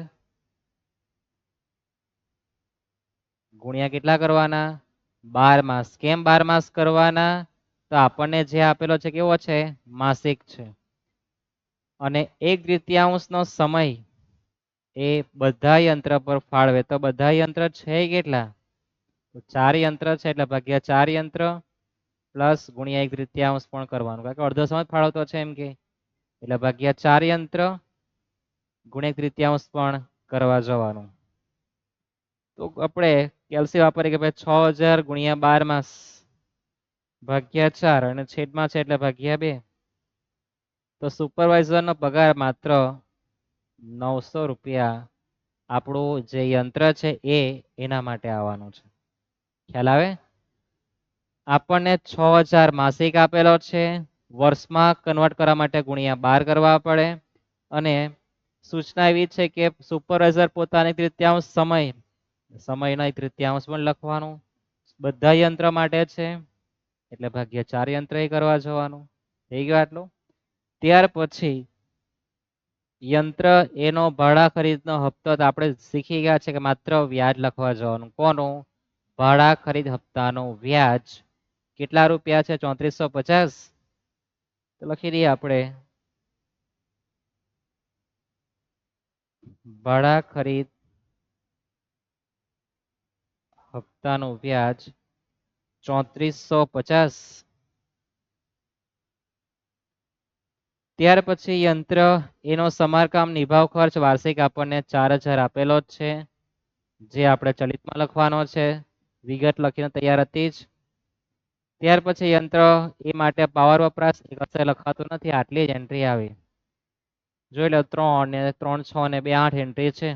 ગુણ્યા કેટલા કરવાના? 12 માસ. કેમ 12 માસ કરવાના? તો આપણને જે આપેલો છે કેવો છે? માસિક છે. અને 1/3નો સમય એ બધા યંત્ર પર ફાળવે. તો બધા યંત્ર છે કેટલા? તો 4 યંત્ર છે એટલે ભાગ્યા 4 યંત્ર પ્લસ ગુણ્યા 1/3 પણ કરવાનું, કારણ કે અડધો સમય ફાળવતો છે એમ કે, એટલે ભાગ્યા 4 યંત્ર ગુણ્યા 1/3 પણ કરવા જવાનું. તો આપણે કેલ્સી વાપરીએ કે ભાઈ 6,000 ગુણ્યા 12 માસ ભાગ્યા 4 અને છેદમાં છે એટલે ભાગ્યા 2. તો સુપરવાઇઝરનો પગાર માત્ર 900 રૂપિયા આપણું જે યંત્ર છે એના માટે આવવાનું છે. ખ્યાલ આવે? આપણને 6,000 માસિક આપેલો છે, વર્ષમાં કન્વર્ટ કરવા માટે ગુણ્યા 12 કરવા પડે. અને સૂચના એવી છે કે સુપરવાઇઝર પોતાની 1/3 સમયના 1/3 પણ લખવાનું. બધા યંત્ર માટે છે એટલે ભાગ્યા 4 યંત્ર એ કરવા જવાનું. થઈ ગયું આટલું. ત્યાર પછી યંત્ર એનો ભાડા ખરીદનો હપ્તો તો આપણે શીખી ગયા છે કે માત્ર વ્યાજ લખવા જવાનું. કોનું? ભાડા ખરીદ હપ્તાનું વ્યાજ. કેટલા રૂપિયા છે? 3450. તો લખી દઈએ આપણે ભાડા ખરીદ હપ્તાનું વ્યાજ 3450. ત્યાર પછી યંત્ર એનો સમારકામ નિભાવ ખર્ચ વાર્ષિક આપણને 4,000 આપેલો જ છે, જે આપણે ચલિતમાં લખવાનો છે. વિગત લખીને તૈયાર હતી જ. ત્યાર પછી યંત્ર એ માટે પાવર વપરાશ કશે લખાતું નથી, આટલી જ એન્ટ્રી આવી. જોઈ લો 3 ને 3 6 ને 2 8 એન્ટ્રી છે.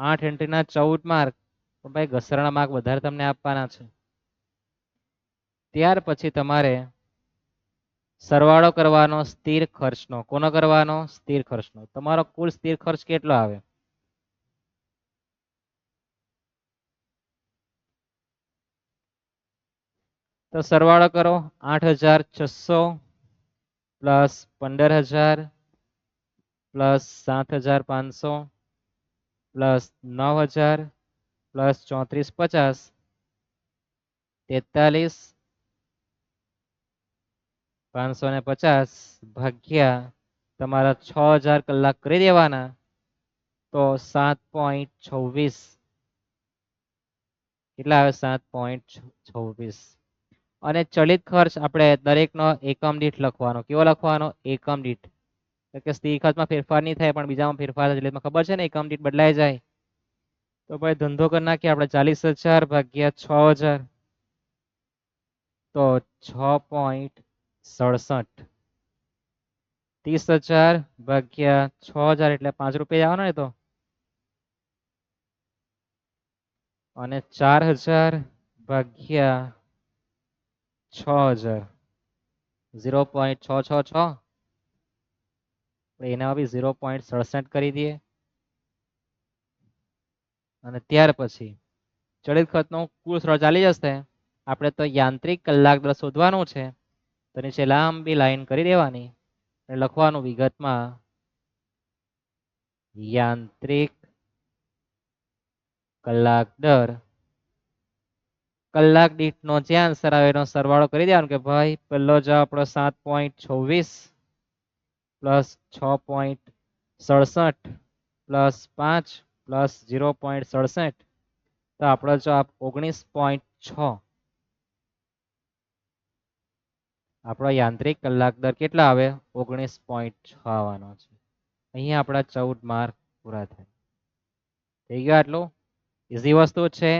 8 એન્ટ્રીના 14 માર્ક. તો ભાઈ ઘસરણા માર્ક વધારે તમને આપવાના છે. ત્યાર પછી તમારે સરવાળો કરવાનો સ્થિર ખર્ચનો. કોનો કરવાનો? સ્થિર ખર્ચનો. તમારો કુલ સ્થિર ખર્ચ કેટલો આવે? તો સરવાળો કરો. 8,600 પ્લસ 15,000 પ્લસ 7,500 પ્લસ 9,000 પ્લસ 3450 43,550 ભાગ્યા તમારા 6,000 કલાક કરી દેવાના. તો 7.26. કેટલા આવે? 7.26. અને ચલિત ખર્ચ આપણે દરેકનો એકમ દીઠ લખવાનો. કેવો લખવાનો? એકમ દીઠ. કે સ્થિર ખર્ચમાં ફેરફાર નહીં થાય પણ બીજામાં ફેરફાર થાય. એટલે ખબર છે ને એકમ દીઠ બદલાઈ જાય. તો ભાઈ ધંધો કરી નાખીએ આપણે 40,000 ભાગ્યા 6,000 તો 6.67. 30,000 ભાગ્યા 6,000 એટલે 5 રૂપિયા આવવાનો ને તો, અને 4,000 ભાગ્યા 6,000 0.666, એના બી 0.67 કરી દઈએ. અને ત્યાર પછી ચલિત ખર્ચનો કુલ સરળ ચાલી જશે. આપણે તો યાંત્રિક કલાક દર શોધવાનું છે, તો નીચે લાંબી લાઈન કરી દેવાની અને લખવાનું વિગતમાં યાંત્રિક કલાક દર. કલાક દીઠનો જે આન્સર આવે એનો સરવાળો કરી દેવાનો કે ભાઈ પહેલો જવાબ આપણો 7.26 પ્લસ 6.67 પ્લસ 5 પ્લસ 0.67, તો આપણો જવાબ 19.6. આપણો યાંત્રિક કલાક દર કેટલા આવે? 19.6 આવવાનો છે. અહીંયા આપણા 14 માર્ક પૂરા થાય. થઈ ગયો આટલું? ઇઝી વસ્તુ છે,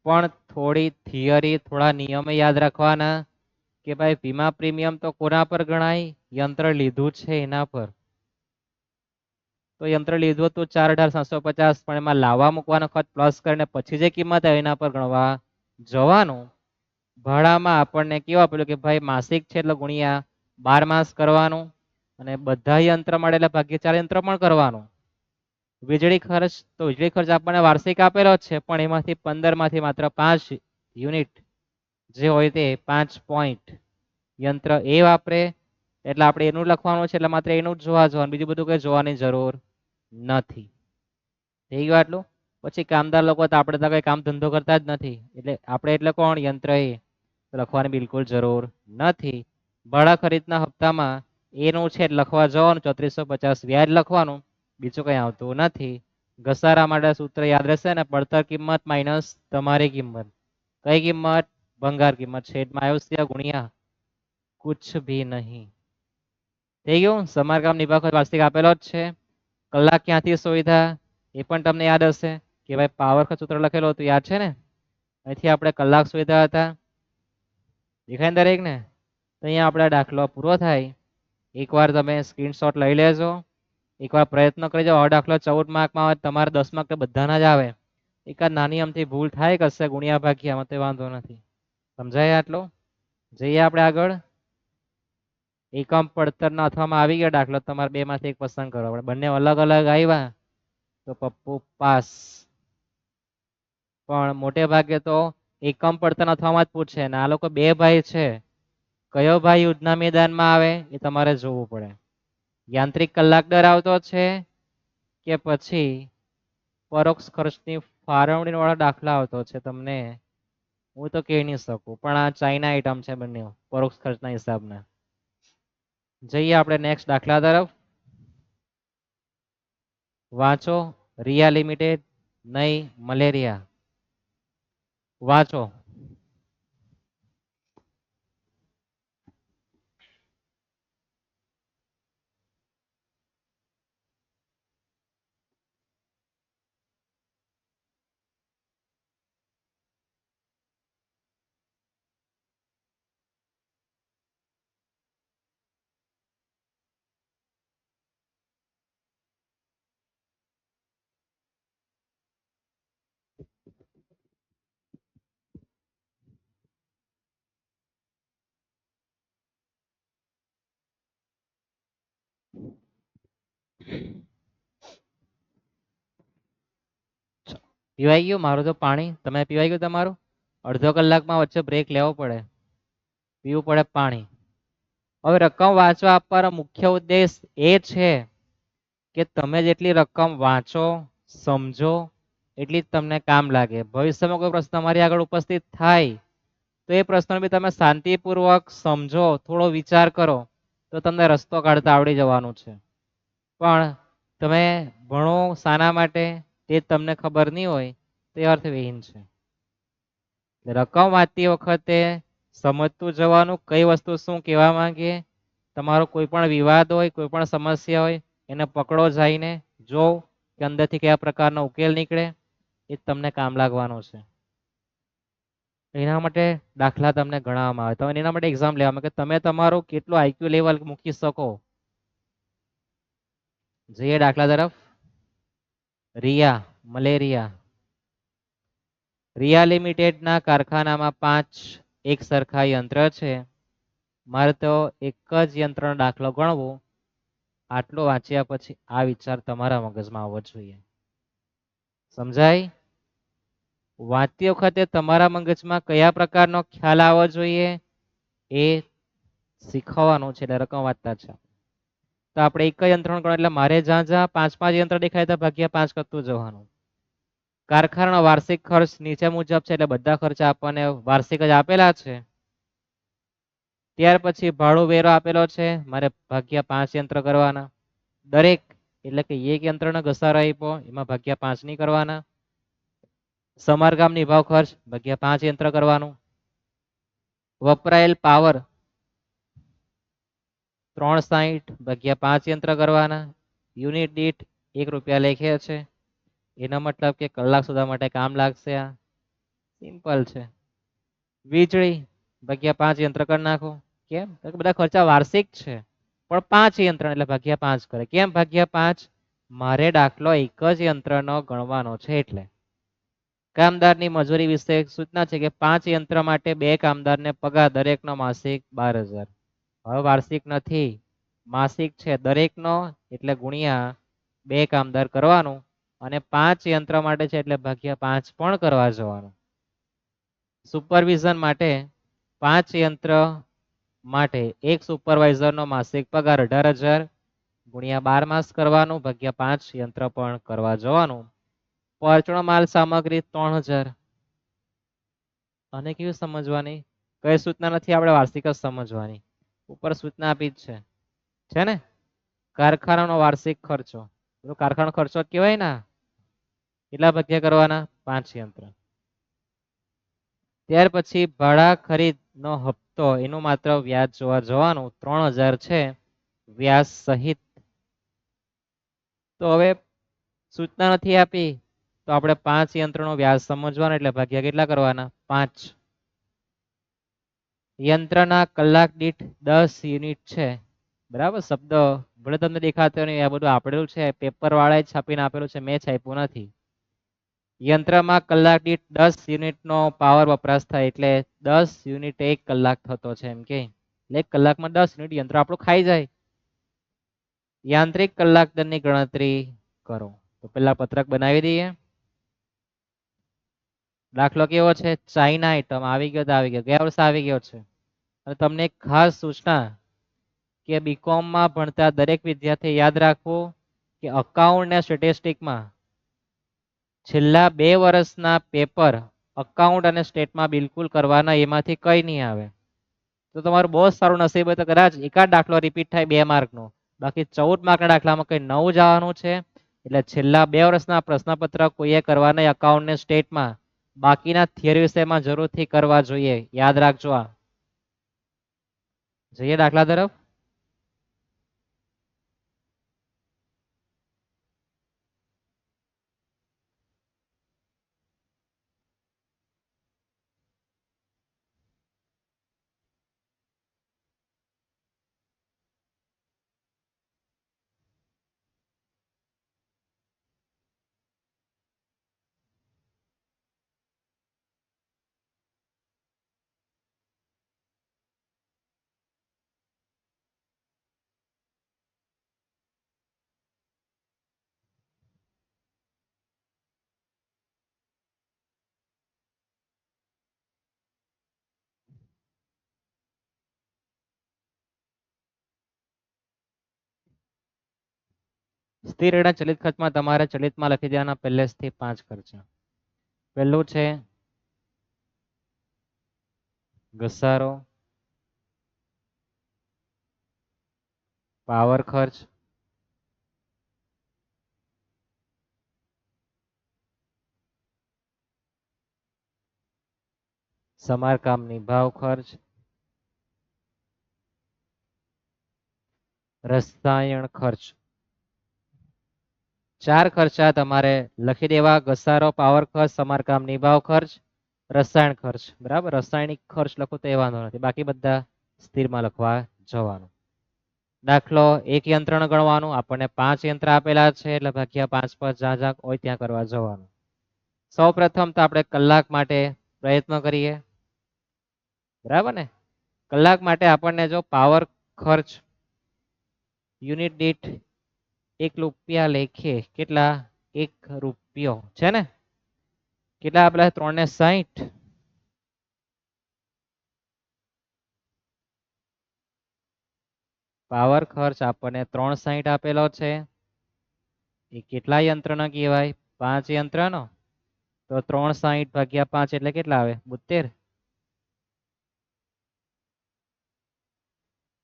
પણ થોડી થિયરી, થોડા નિયમો યાદ રાખવાના કે ભાઈ વીમા પ્રીમિયમ તો કોના પર ગણાય? યંત્ર લીધું છે એના પર. તો યંત્ર લીધું હતું 4,750, પણ એમાં લાવવા મૂકવાનો ખર્ચ પ્લસ કરીને પછી જે કિંમત આવે એના પર ગણવા જવાનું. ભાડામાં આપણને કેવું આપેલું કે ભાઈ માસિક છે એટલે ગુણ્યા 12 માસ કરવાનું, અને બધા યંત્ર મળે એટલે ભાગ્ય 4 યંત્ર પણ કરવાનું. વીજળી ખર્ચ, તો વીજળી ખર્ચ આપણને વાર્ષિક આપેલો જ છે, પણ એમાંથી 15 માંથી માત્ર 5 યુનિટ જે હોય તે 5 પોઈન્ટ યંત્ર એ વાપરે, એટલે આપણે એનું લખવાનું છે, એટલે માત્ર એનું જ જોવા જવાનું, બીજું બધું કઈ જોવાની જરૂર નથી. થઈ ગયું આટલું? પછી કામદાર લોકો, તો આપણે તો કઈ કામ ધંધો કરતા જ નથી, એટલે આપણે એટલે કોણ? યંત્ર એ. લખવાની બિલકુલ જરૂર નથી. ભાડા ખરીદના હપ્તામાં એનું છે લખવા જવાનું, 3450 વ્યાજ લખવાનું, બીજું કઈ આવતું નથી. ઘસારા માટે સૂત્ર યાદ રહેશે ને, પડતર કિંમત માઇનસ તમારી કિંમત. કઈ કિંમત? ભંગાર કિંમત, છેદમાં આયુષ્ય ગુણ્યા કુછ ભી નહીં. થઈ ગયું? સમારકામ નિભાવ ખર્ચ વાર્ષિક આપેલો જ છે. કલાક ક્યાંથી સુવિધા એ પણ તમને યાદ હશે કે ભાઈ પાવર ખર્ચ સૂત્ર લખેલું હતું, યાદ છે ને? અહીંથી આપણે કલાક સુવિધા હતા. દેખાય ને દરેક ને? તો અહીંયા આપણે દાખલો પૂરો થાય. એકવાર તમે સ્ક્રીનશોટ લઈ લેજો, એકવાર પ્રયત્ન કરી જાઓ. આ દાખલો 14 માર્કમાં આવે, તમારે 10 માર્ક તો બધાના જ આવે. એકાદ નાની અમથી ભૂલ થાય કશે ગુણ્યા ભાગ્યામાં, તો વાંધો નથી. સમજાય આટલું? જઈએ આપણે આગળ. એકમ પડતરના અથવામાં આવી ગયા દાખલો, તમારે બે માંથી એક પસંદ કરો. આપણે બંને અલગ અલગ આવ્યા તો પપ્પુ પાસ. પણ મોટે ભાગે તો એકમ પડતર અથવામાં જ પૂછે, ને આ લોકો બે ભાઈ છે, કયો ભાઈ યુદ્ધના મેદાનમાં આવે એ તમારે જોવું પડે. યાંત્રિક કલાક દર આવતો છે કે પછી પરોક્ષ ખર્ચની ફાળવણી વાળા દાખલા આવતો છે? તમને હું તો કહી નહીં શકું, પણ આ ચાઇના આઈટમ છે બંને પરોક્ષ ખર્ચના હિસાબના. જઈએ આપણે નેક્સ્ટ દાખલા તરફ. વાંચો. રિયા લિમિટેડ, નહીં મલેરિયા. વાંચો. પીવાઈ ગયું મારું તો પાણી? તમે પીવાઈ ગયું તમારું? અડધો કલાકમાં વચ્ચે બ્રેક લેવો પડે, પીવું પડે પાણી. હવે રકમ વાંચવા આપવાનો મુખ્ય ઉદ્દેશ એ છે કે તમે જેટલી રકમ વાંચો, સમજો, એટલી જ તમને કામ લાગે. ભવિષ્યમાં કોઈ પ્રશ્ન તમારી આગળ ઉપસ્થિત થાય તો એ પ્રશ્ન બી તમે શાંતિપૂર્વક સમજો, થોડો વિચાર કરો, તો તમને રસ્તો કાઢતા આવડી જવાનું છે. પણ તમે ભણો શાના માટે તે તમને ખબર નહીં હોય તો એ અર્થવિહીન છે. રકમ વાંચતી વખતે સમજતું જવાનું કઈ વસ્તુ શું કહેવા માંગે. તમારો કોઈ પણ વિવાદ હોય, કોઈ પણ સમસ્યા હોય, એને પકડો જઈને, જો કે અંદરથી કયા પ્રકારનો ઉકેલ નીકળે, એ તમને કામ લાગવાનું છે. એના માટે દાખલા તમને ગણવામાં આવે, તો એના માટે એક્ઝામ લેવામાં કે તમે તમારું કેટલું આઈક્યુ લેવલ મૂકી શકો. જોઈએ દાખલા તરફ. રિયા મલેરિયા. રિયા લિમિટેડના કારખાનામાં 5 એક સરખા યંત્ર છે. મારે તો એક જ યંત્રનો દાખલો ગણવો. આટલો વાંચ્યા પછી આ વિચાર તમારા મગજમાં આવવો જોઈએ. સમજાય? વાંચતી વખતે તમારા મગજમાં કયા પ્રકારનો ખ્યાલ આવવો જોઈએ એ શીખવવાનું છે. એટલે રકમ વાંચતા છે. તો આપણે એક જ યંત્રનો ગણો એટલે મારે જ્યાં જ્યાં 5 યંત્ર દેખાય તો ભાગ્યા 5 કરતું જવાનું. કારખાનાનો વાર્ષિક ખર્ચ નીચે મુજબ છે. એટલે બધા ખર્ચ આપણને વાર્ષિક જ આપેલા છે. ત્યાર પછી ભાડું વેરો આપેલો છે. મારે ભાગ્યા 5 યંત્ર કરવાના. દરેક એટલે કે એક યંત્રનો ઘસારો આપ્યો એમાં ભાગ્યા 5 નહીં કરવાના. સમારકામ નિભાવ ખર્ચ ભાગ્યા 5 યંત્ર કરવાનું. વપરાયેલ પાવર 360 ભાગ્યા 5 યંત્ર કરવાના. યુનિટ દીઠ ₹1 લેખે છે. એનો મતલબ કે કલાક સુધા માટે કામ લાગશે. આ સિમ્પલ છે. વીજળી ભાગ્યા 5 યંત્ર કરી નાખો. કેમ? બધા ખર્ચા વાર્ષિક છે પણ 5 યંત્ર એટલે ભાગ્યા 5 કરે. કેમ ભાગ્યા 5? મારે દાખલો એક જ યંત્રનો ગણવાનો છે એટલે. કામદારની મજૂરી વિશે સૂચના છે કે 5 યંત્ર માટે 2 કામદારને પગાર દરેકનો માસિક 12,000. હવે વાર્ષિક નથી, માસિક છે. દરેકનો એટલે ગુણ્યા 2 કામદાર કરવાનું અને 5 યંત્ર માટે છે એટલે ભાગ્યા 5 પણ કરવા જવાનું. સુપરવિઝન માટે 5 યંત્ર માટે એક સુપરવાઇઝરનો માસિક પગાર 18,000 ગુણ્યા 12 માસ કરવાનું ભાગ્યા 5 યંત્ર પણ કરવા જવાનું. પરચુરણ માલ સામગ્રી 3,000. અને કેવી સમજવાની? કઈ સૂચના નથી, આપણે વાર્ષિક જ સમજવાની. ઉપર સૂચના આપી જ છે ને. કારખાનાનો વાર્ષિક ખર્ચો, કારખાનો ખર્ચો કહેવાય ને. કેટલા ભાગ્યા કરવાના? 5 યંત્ર. ત્યાર પછી ભાડા ખરીદનો હપ્તો એનું માત્ર વ્યાજ જોવા જવાનું 3,000 છે વ્યાજ સહિત. તો હવે સૂચના નથી આપી તો આપણે 5 યંત્રનો વ્યાજ સમજવાનો એટલે ભાગ્યા કેટલા કરવાના? 5. યંત્રના કલાક દીઠ 10 યુનિટ છે. બરાબર. શબ્દ ભલે તમને દેખાતો નહીં, આ બધું આપેલું છે. પેપર વાળાએ છાપીને આપેલું છે, મેં છાપ્યું નથી. યંત્રમાં કલાક દીઠ 10 યુનિટનો પાવર વપરાશ થાય એટલે 10 યુનિટ 1 કલાક થતો છે. એમ કે એટલે 1 કલાકમાં 10 યુનિટ યંત્ર આપણું ખાઈ જાય. યાંત્રિક કલાક દરની ગણતરી કરો. તો પેલા પત્રક બનાવી દઈએ. દાખલો કેવો છે? ચાઇના આઈટમ આવી ગયો તો આવી ગયો, ગયા વર્ષે આવી ગયો છે. અને તમને એક ખાસ સૂચના કે બીકોમમાં ભણતા દરેક વિદ્યાર્થી યાદ રાખવું કે અકાઉન્ટ ને સ્ટેટિસ્ટિકમાં છેલ્લા 2 વર્ષના પેપર અકાઉન્ટ અને સ્ટેટમાં બિલકુલ કરવાના, એમાંથી કઈ નહીં આવે. તો તમારું બહુ સારું નસીબ હોય તો કદાચ એકાદ દાખલો રિપીટ થાય 2 માર્કનો. બાકી 14 માર્કના દાખલામાં કઈ નવું જવાનું છે. એટલે છેલ્લા 2 વર્ષના પ્રશ્નપત્ર કોઈએ કરવાના અકાઉન્ટ ને સ્ટેટમાં. બાકીના થિયરી વિષયમાં જરૂરથી કરવા જોઈએ. યાદ રાખજો. આ જોઈએ દાખલા તરફ. સ્થિર રેડા ચલિત ખર્ચમાં તમારે ચલિતમાં લખી દેવાના પહેલેથી 5 ખર્ચા. પહેલું છે ઘસારો, પાવર ખર્ચ, સમારકામ નિભાવ ખર્ચ, રસાયણ ખર્ચ. 4 ખર્ચા તમારે લખી દેવા. ઘસારો, પાવર ખર્ચ, સમારકામ નિભાવ ખર્ચ, રસાયણ ખર્ચ. બરાબર. રાસાયણિક ખર્ચ લખો તો એ વાંધો નથી, બાકી બધા સ્થિરમાં લખવા જવાનું. દાખલો એક યંત્રનો ગણવાનું, આપણને 5 યંત્ર આપેલા છે એટલે ભાગ્યા 5 પર જ્યાં જ્યાં હોય ત્યાં કરવા જવાનું. સૌ પ્રથમ તો આપણે કલાક માટે પ્રયત્ન કરીએ, બરાબર ને. કલાક માટે આપણને જો પાવર ખર્ચ યુનિટ દીઠ 1 રૂપિયા લેખે, કેટલા? 1 રૂપિયો છે ને. કેટલા આપેલા? 3 ને 60. પાવર ખર્ચ આપણને 360 આપેલો છે. એ કેટલા યંત્રનો કહેવાય? 5 યંત્રનો. તો 360 ભાગ્યા 5 એટલે કેટલા આવે? 72.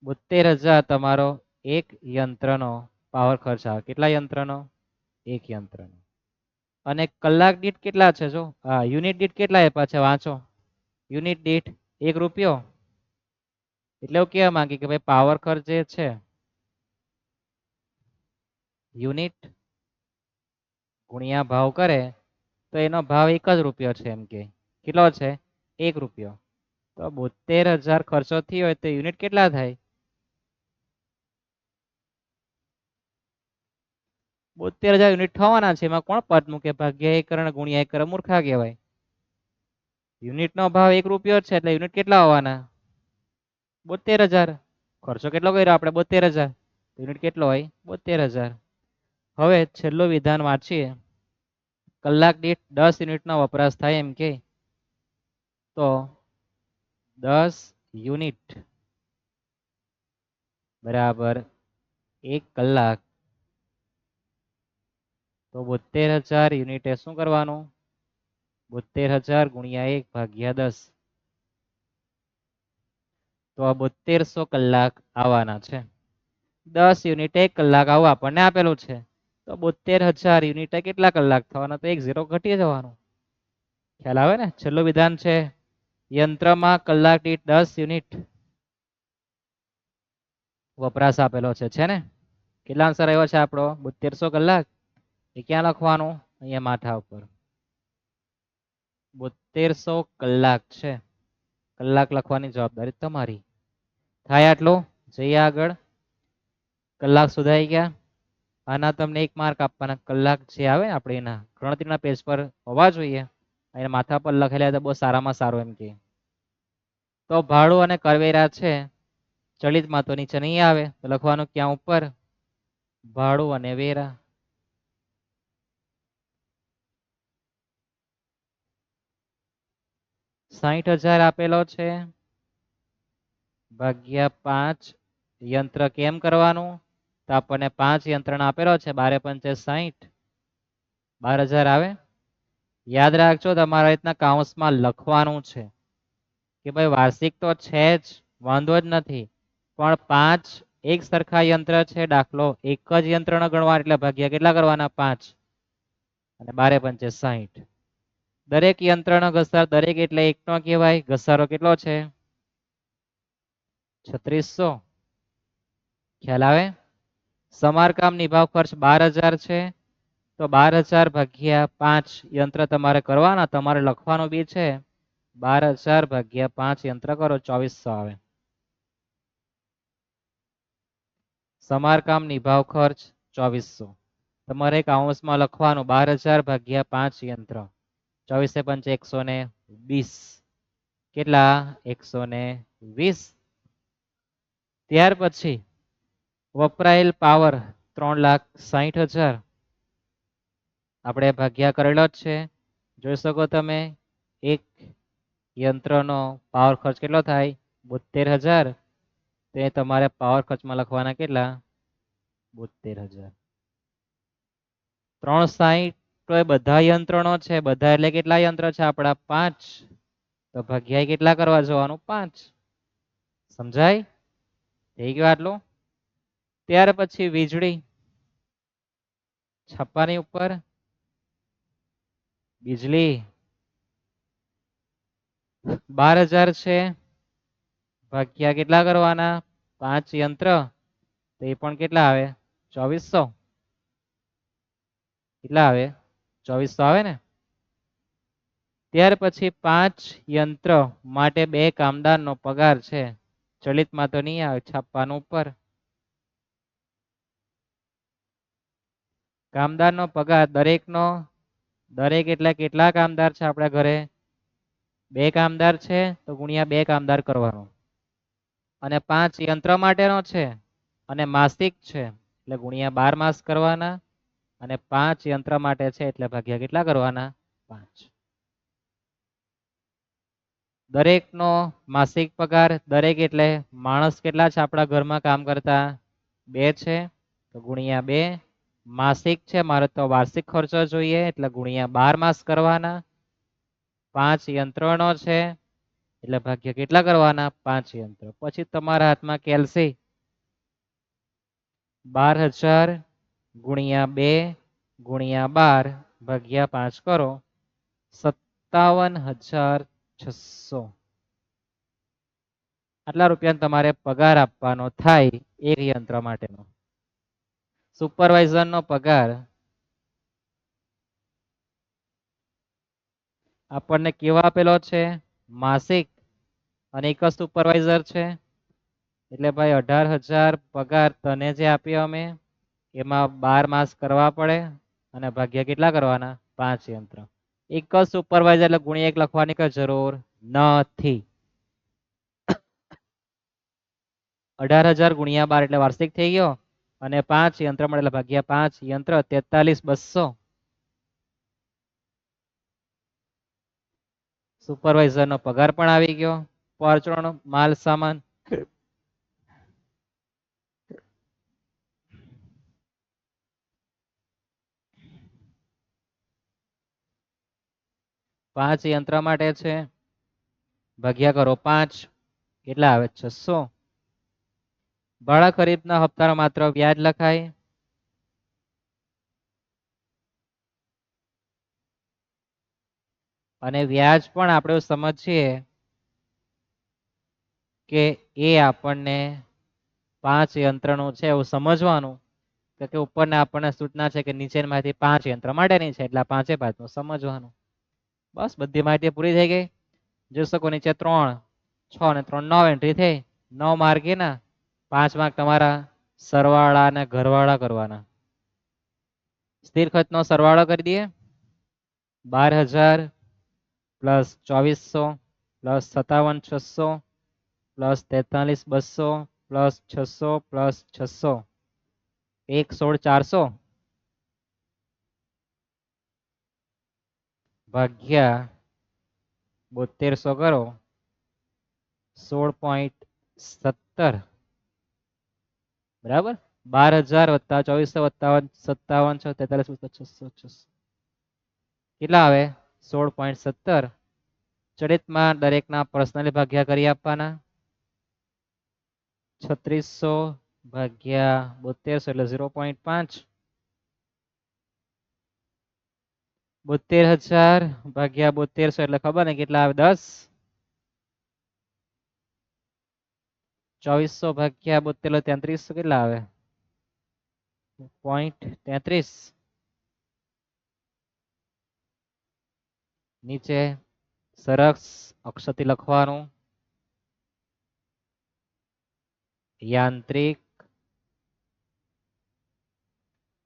72,000 તમારો એક યંત્રનો પાવર ખર્ચ આવે. કેટલા યંત્રનો? એક યંત્રનો. અને કલાક દીઠ કેટલા છે? જો યુનિટ દીઠ કેટલા આપ્યા છે? વાંચો. યુનિટ દીઠ 1 રૂપિયો. એટલે એવું કહેવા માંગે કે ભાઈ પાવર ખર્ચ જે છે યુનિટ ગુણ્યા ભાવ કરે તો એનો ભાવ 1 જ રૂપિયો છે. એમ કે કેટલો છે? 1 રૂપિયો. તો 72,000 ખર્ચો થયો હોય તો યુનિટ કેટલા થાય? 72,000 યુનિટ થવાના છે. એમાં કોણ પદ મૂકે? ભાગ્યા 1 કરે ગુણ્યા 1 કરે મૂર્ખા કહેવાય. યુનિટનો ભાવ 1 રૂપિયો છે એટલે યુનિટ કેટલા હોવાના? 72,000. ખર્ચો કેટલો કર્યો આપણે? 72,000. યુનિટ કેટલો હોય? 72,000. હવે છેલ્લું વિધાન વાંચીએ. કલાક દીઠ 10 યુનિટનો વપરાશ થાય એમ કે તો 10 યુનિટ બરાબર 1 કલાક. તો 72,000 યુનિટે શું કરવાનું? 72,000 ગુણ્યા 1 ભાગ્યા 10. તો આ 7200 કલાક આવવાના છે. 10 યુનિટ 1 કલાક આવું આપણને આપેલું છે. તો 72,000 યુનિટે કેટલા કલાક થવાના? તો 1 0 ઘટી જવાનું. ખ્યાલ આવે ને? છેલ્લું વિધાન છે યંત્રમાં કલાક દીઠ 10 યુનિટ વપરાશ આપેલો છે ને. કેટલા આન્સર આવ્યો છે આપણો? 7200 કલાક. એ ક્યાં લખવાનું? અહીંયા માથા ઉપર. 7200 કલાક છે. કલાક લખવાની જવાબદારી તમારી. થાય આટલું? જઈએ આગળ. કલાક સુધાઈ ગયા. આના તમને 1 માર્ક આપવાના. કલાક જે આવે આપણે એના ગણતરીના પેજ પર હોવા જોઈએ. એના માથા પર લખેલા તો બહુ સારામાં સારું એમ કે. તો ભાડું અને કરવેરા છે ચલિતમાં તો નીચે નહીં આવે તો લખવાનું ક્યાં ઉપર? ભાડું અને વેરા. ₹60,000 આપેલો છે ભાગ્યા 5 યંત્ર કેમ કરવાનું? તો આપણને 5 યંત્રનો આપેલો છે. 12 પંચે 60. 12,000 આવે. યાદ રાખજો તમારા રીતના કાઉન્સમાં લખવાનું છે કે ભાઈ વાર્ષિક તો છે જ, વાંધો જ નથી, પણ 5 એક સરખા યંત્ર છે. દાખલો એક જ યંત્રનો ગણવા એટલે ભાગ્યા કેટલા કરવાના? 5. અને 12 પંચે 60. દરેક યંત્રનો ઘસારો દરેક એટલે 1 નો કહેવાય. ઘસારો કેટલો છે? 3600. ખ્યાલ આવે? સમારકામ નિભાવ ખર્ચ 12,000 છે. તો 12,000 ભાગ્યા 5 યંત્ર તમારે કરવાના. તમારે લખવાનું બી છે 12,000 ભાગ્યા 5 યંત્ર કરો 2400 આવે. સમારકામ નિભાવ ખર્ચ 2400. તમારે કાઉન્સમાં લખવાનું 12,000 ભાગ્યા 5 યંત્ર. 24 પંચે 120. કેટલા? 120. ત્યાર પછી વપરાયેલ પાવર 3,60,000 આપણે ભાગ્યા કરેલો જ છે. જોઈ શકો તમે એક યંત્રનો પાવર ખર્ચ કેટલો થાય? 72,000. તે તમારે પાવર ખર્ચમાં લખવાના કેટલા? 72,000. 360 તો એ બધા યંત્રનો છે. બધા એટલે કેટલા યંત્ર છે આપણા? 5. તો ભાગ્યા કેટલા કરવા જવાનું? 5. સમજાય? થઈ ગયું આટલું? ત્યાર પછી વીજળી છપ્પાની ઉપર बिजली 12,000 છે ભાગ્યા કેટલા કરવાના? 5 યંત્ર તો એ પણ કેટલા આવે? 2400. કેટલા આવે? 2400 આવે ને. ત્યાર પછી 5 યંત્ર માટે 2 કામદારનો પગાર છે. ચલિતમાં તો નહીં આવે, છાપવાનું ઉપર. કામદારનો પગાર દરેકનો, દરેક એટલે કેટલા કામદાર છે આપણા ઘરે? 2 કામદાર છે તો ગુણ્યા 2 કામદાર કરવાનો. અને 5 યંત્ર માટેનો છે અને માસિક છે એટલે ગુણ્યા 12 માસ કરવાના. અને 5 યંત્ર માટે છે એટલે ભાગ્યા કેટલા કરવાના? 5. દરેકનો માસિક પગાર, દરેક એટલે માણસ કેટલા છે આપણા ઘરમાં કામ કરતા? 2 છે તો ગુણ્યા 2. માસિક છે મારે તો વાર્ષિક ખર્ચો જોઈએ એટલે ગુણ્યા 12 માસ કરવાના. 5 યંત્રનો છે એટલે ભાગ્યા કેટલા કરવાના? 5 યંત્ર. પછી તમારા હાથમાં કેલ્સી 12,000 ગુણ્યા 2 ગુણ્યા 12 ભાગ્યા 5 કરો 57,600. આટલા રૂપિયા તમારે પગાર આપવાનો થાય એક યંત્ર માટેનો. સુપરવાઇઝરનો પગાર આપણને કેવો આપેલો છે? માસિક. અને એક જ સુપરવાઇઝર છે એટલે ભાઈ 18,000 પગાર તને જે આપ્યો અમે એમાં 12 માસ કરવા પડે અને ભાગ્યા કેટલા કરવાના? 5 યંત્ર. એક જ સુપરવાઇઝર એટલે ગુણ્યા 1 લખવાની કઈ જરૂર નથી. 18,000 ગુણ્યા 12 એટલે વાર્ષિક થઈ ગયો અને 5 યંત્ર મળે એટલે ભાગ્યા 5 યંત્ર 43,200. સુપરવાઇઝરનો પગાર પણ આવી ગયો. પરચુરણનો માલ સામાન પાંચ યંત્ર માટે છે ભાગ્યા કરો 5 કેટલા આવે? 600. ભાડા ખરીદના હપ્તાનો માત્ર વ્યાજ લખાય. અને વ્યાજ પણ આપણે સમજીએ કે એ આપણને 5 યંત્રનું છે એવું સમજવાનું કે ઉપરના આપણને સૂચના છે કે નીચેમાંથી 5 યંત્ર માટેની છે એટલે 5 5નું સમજવાનું. બસ બધી માહિતી પૂરી થઈ ગઈ. જોઈ શકો નીચે 3 6 અને 3 9 એન્ટ્રી થઈ. 9 માર્કીના 5 માર્ક તમારા સરવાળા અને ઘરવાળા કરવાના. સ્થિર ખર્ચનો સરવાળો કરી દઈએ. 12,000 plus 2,400 plus 57,600 plus 43,200 plus 600 plus 600 16,400 ભાગ્યા 7200 કરો 16.17. બરાબર. 12,000 વત્તા 2,400 વત્તા 57,600 43,600 કેટલા આવે? 16.17. ચડિતમાં દરેકના પર્સનલી ભાગ્યા કરી આપવાના. 3600 ભાગ્યા 7200 એટલે 0.5. 72,000 ભાગ્યા 7200 એટલે ખબર ને કેટલા આવે? 10. 2400 ભાગ્યા 72 એટલે 3300 કેટલા આવે? 0.33. નીચે સરસ અક્ષરથી લખવાનું. યાંત્રિક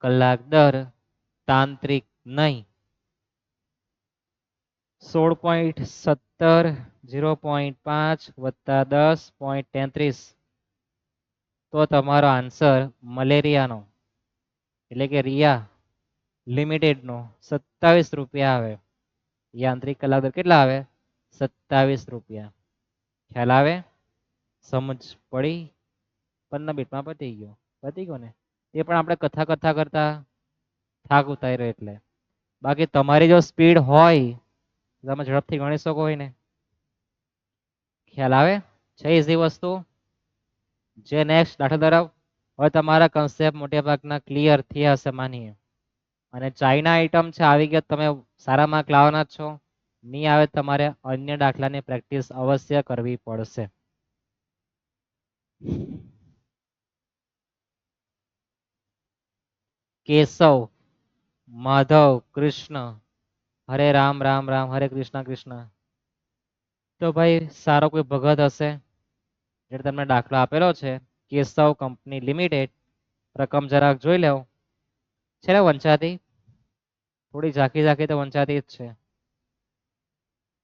કલાક દર તાંત્રિક નહીં. 16.17 0.5 વત્તા 10.33 તો તમારો આન્સર મલેરિયાનો એટલે કે રિયા લિમિટેડનો 27 રૂપિયા આવે. યાંત્રિક કલાક દર કેટલા આવે? 27 રૂપિયા. ખ્યાલ આવે? સમજ પડી? 15 મિનિટમાં પતી ગયો. પતી ગયો ને? એ પણ આપણે કથા કરતા થાક ઉતાર્યો એટલે. બાકી તમારી જો સ્પીડ હોય તમે ઝડપથી ગણી શકો હોય ને. ખ્યાલ આવે છે ઇઝી વસ્તુ. જે નેક્સ્ટ દાખલા તરફ. હવે તમારા કન્સેપ્ટ મોટે ભાગના ક્લિયર થયા હશે માનીએ. અને ચાઇના આઈટમ છે આવી ગયા તમે સારા માર્ક લાવવાના જ છો. નહીં આવે તમારે અન્ય દાખલાની પ્રેક્ટિસ અવશ્ય કરવી પડશે. કેશવ માધવ કૃષ્ણ હરે રામ રામ રામ હરે કૃષ્ણ કૃષ્ણ. તો ભાઈ સારો કોઈ ભગત હશે જેને તમને દાખલો આપેલો છે કેશવ કંપની લિમિટેડ. રકમ જરાક જોઈ લેવો. છે ને વંચાતી? થોડી ઝાંખી ઝાંખી તો વંચાતી જ છે.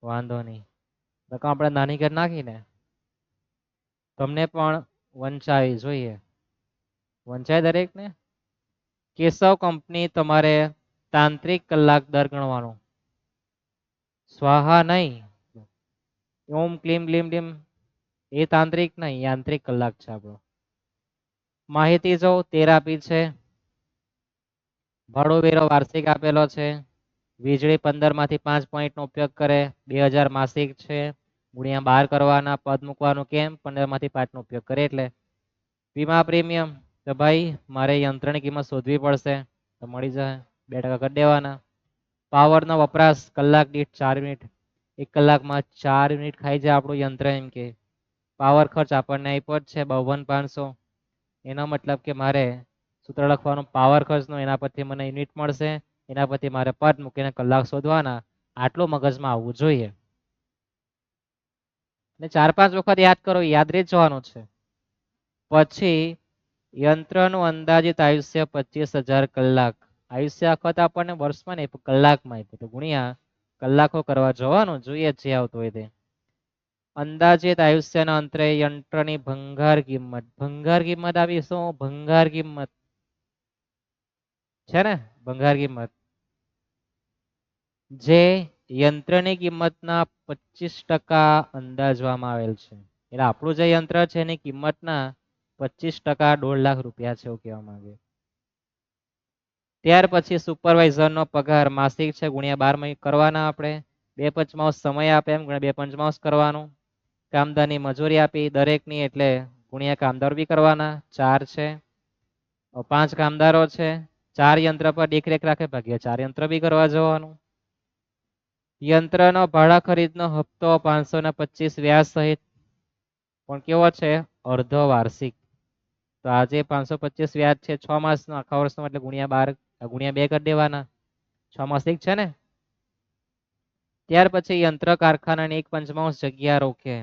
વાંધો નહીં. રકમ આપણે નાની કરી નાખીને તમને પણ વંચાવી જોઈએ. વંચાય દરેક ને. કેશવ કંપની તમારે તાંત્રિક કલાક દર ગણવાનો. સ્વાહા નહીં, ઓમ ક્લીમ ક્લીમ ક્લીમ એ તાંત્રિક નહીં, યાંત્રિક કલાક છે આપણો. માહિતી જો 13 આપી છે. ભાડો વેરો વાર્ષિક આપેલો છે. વીજળી 15 માંથી 5 પોઈન્ટ નો ઉપયોગ કરે 2000 માસિક છે. ગુણ્યા 12 કરવાના, પદ મૂકવાનું કેમ 15 માંથી 5 નો ઉપયોગ કરે એટલે. વીમા પ્રીમિયમ તો ભાઈ મારે યંત્રની કિંમત શોધવી પડશે તો મળી જાય 2% કરી દેવાના. પાવરનો વપરાશ કલાક દીઠ 4 મિનિટ. 1 કલાકમાં 4 મિનિટ ખાઈ જાય આપણું યંત્ર એમ કે. પાવર ખર્ચ આપણને આપ્યો જ છે 52,500. એનો મતલબ કે મારે સૂત્ર લખવાનું પાવર ખર્ચનો, એના પરથી મને યુનિટ મળશે, એના પરથી મારે પદ મૂકીને કલાક શોધવાના. આટલું મગજમાં આવવું જોઈએ. ને 4-5 વખત યાદ કરો, યાદ રહી જવાનું છે. પછી યંત્રનું અંદાજિત આયુષ્ય 25,000 કલાક. આયુષ્ય આખત આપણને વર્ષમાં નહીં કલાકમાં આપ્યું તો ગુણ્યા કલાકો કરવા જવાનું જોઈએ જે આવતું હોય તે. અંદાજિત આયુષ્યના અંતરે યંત્રની ભંગાર કિંમત. ભંગાર કિંમત આવી શું? ભંગાર કિંમત છે ને, ભંગાર કિંમત જે યંત્રની કિંમતના 25% અંદાજવામાં આવેલ છે. એટલે આપણું જે યંત્ર છે એની કિંમતના 25% 1.5 લાખ રૂપિયા છે એવું કહેવા માંગે. ત્યાર પછી સુપરવાઇઝરનો પગાર માસિક છે ગુણ્યા 12 કરવાના આપણે. 2/5 સમય આપે એમ ગુણ્યા 2/5 કરવાનું. કામદારની મજૂરી આપી દરેકની એટલે ગુણ્યા કામદાર બી કરવાના 4 છે. 5 કામદારો છે, 4 યંત્ર પર દેખરેખ રાખે ભાગ્યા 4 યંત્ર બી કરવા જવાનું. યંત્રનો ભાડા ખરીદનો હપ્તો 525 વ્યાજ સહિત પણ કેવો છે? અર્ધો વાર્ષિક. તો આજે 525 વ્યાજ છે 6 માસનો, આખા વર્ષનો એટલે ગુણ્યા 12 ગુણ્યા 2 કરી દેવાના. 6 માસિક છે ને. ત્યાર પછી યંત્ર કારખાનાની 1/5 જગ્યા રોકે.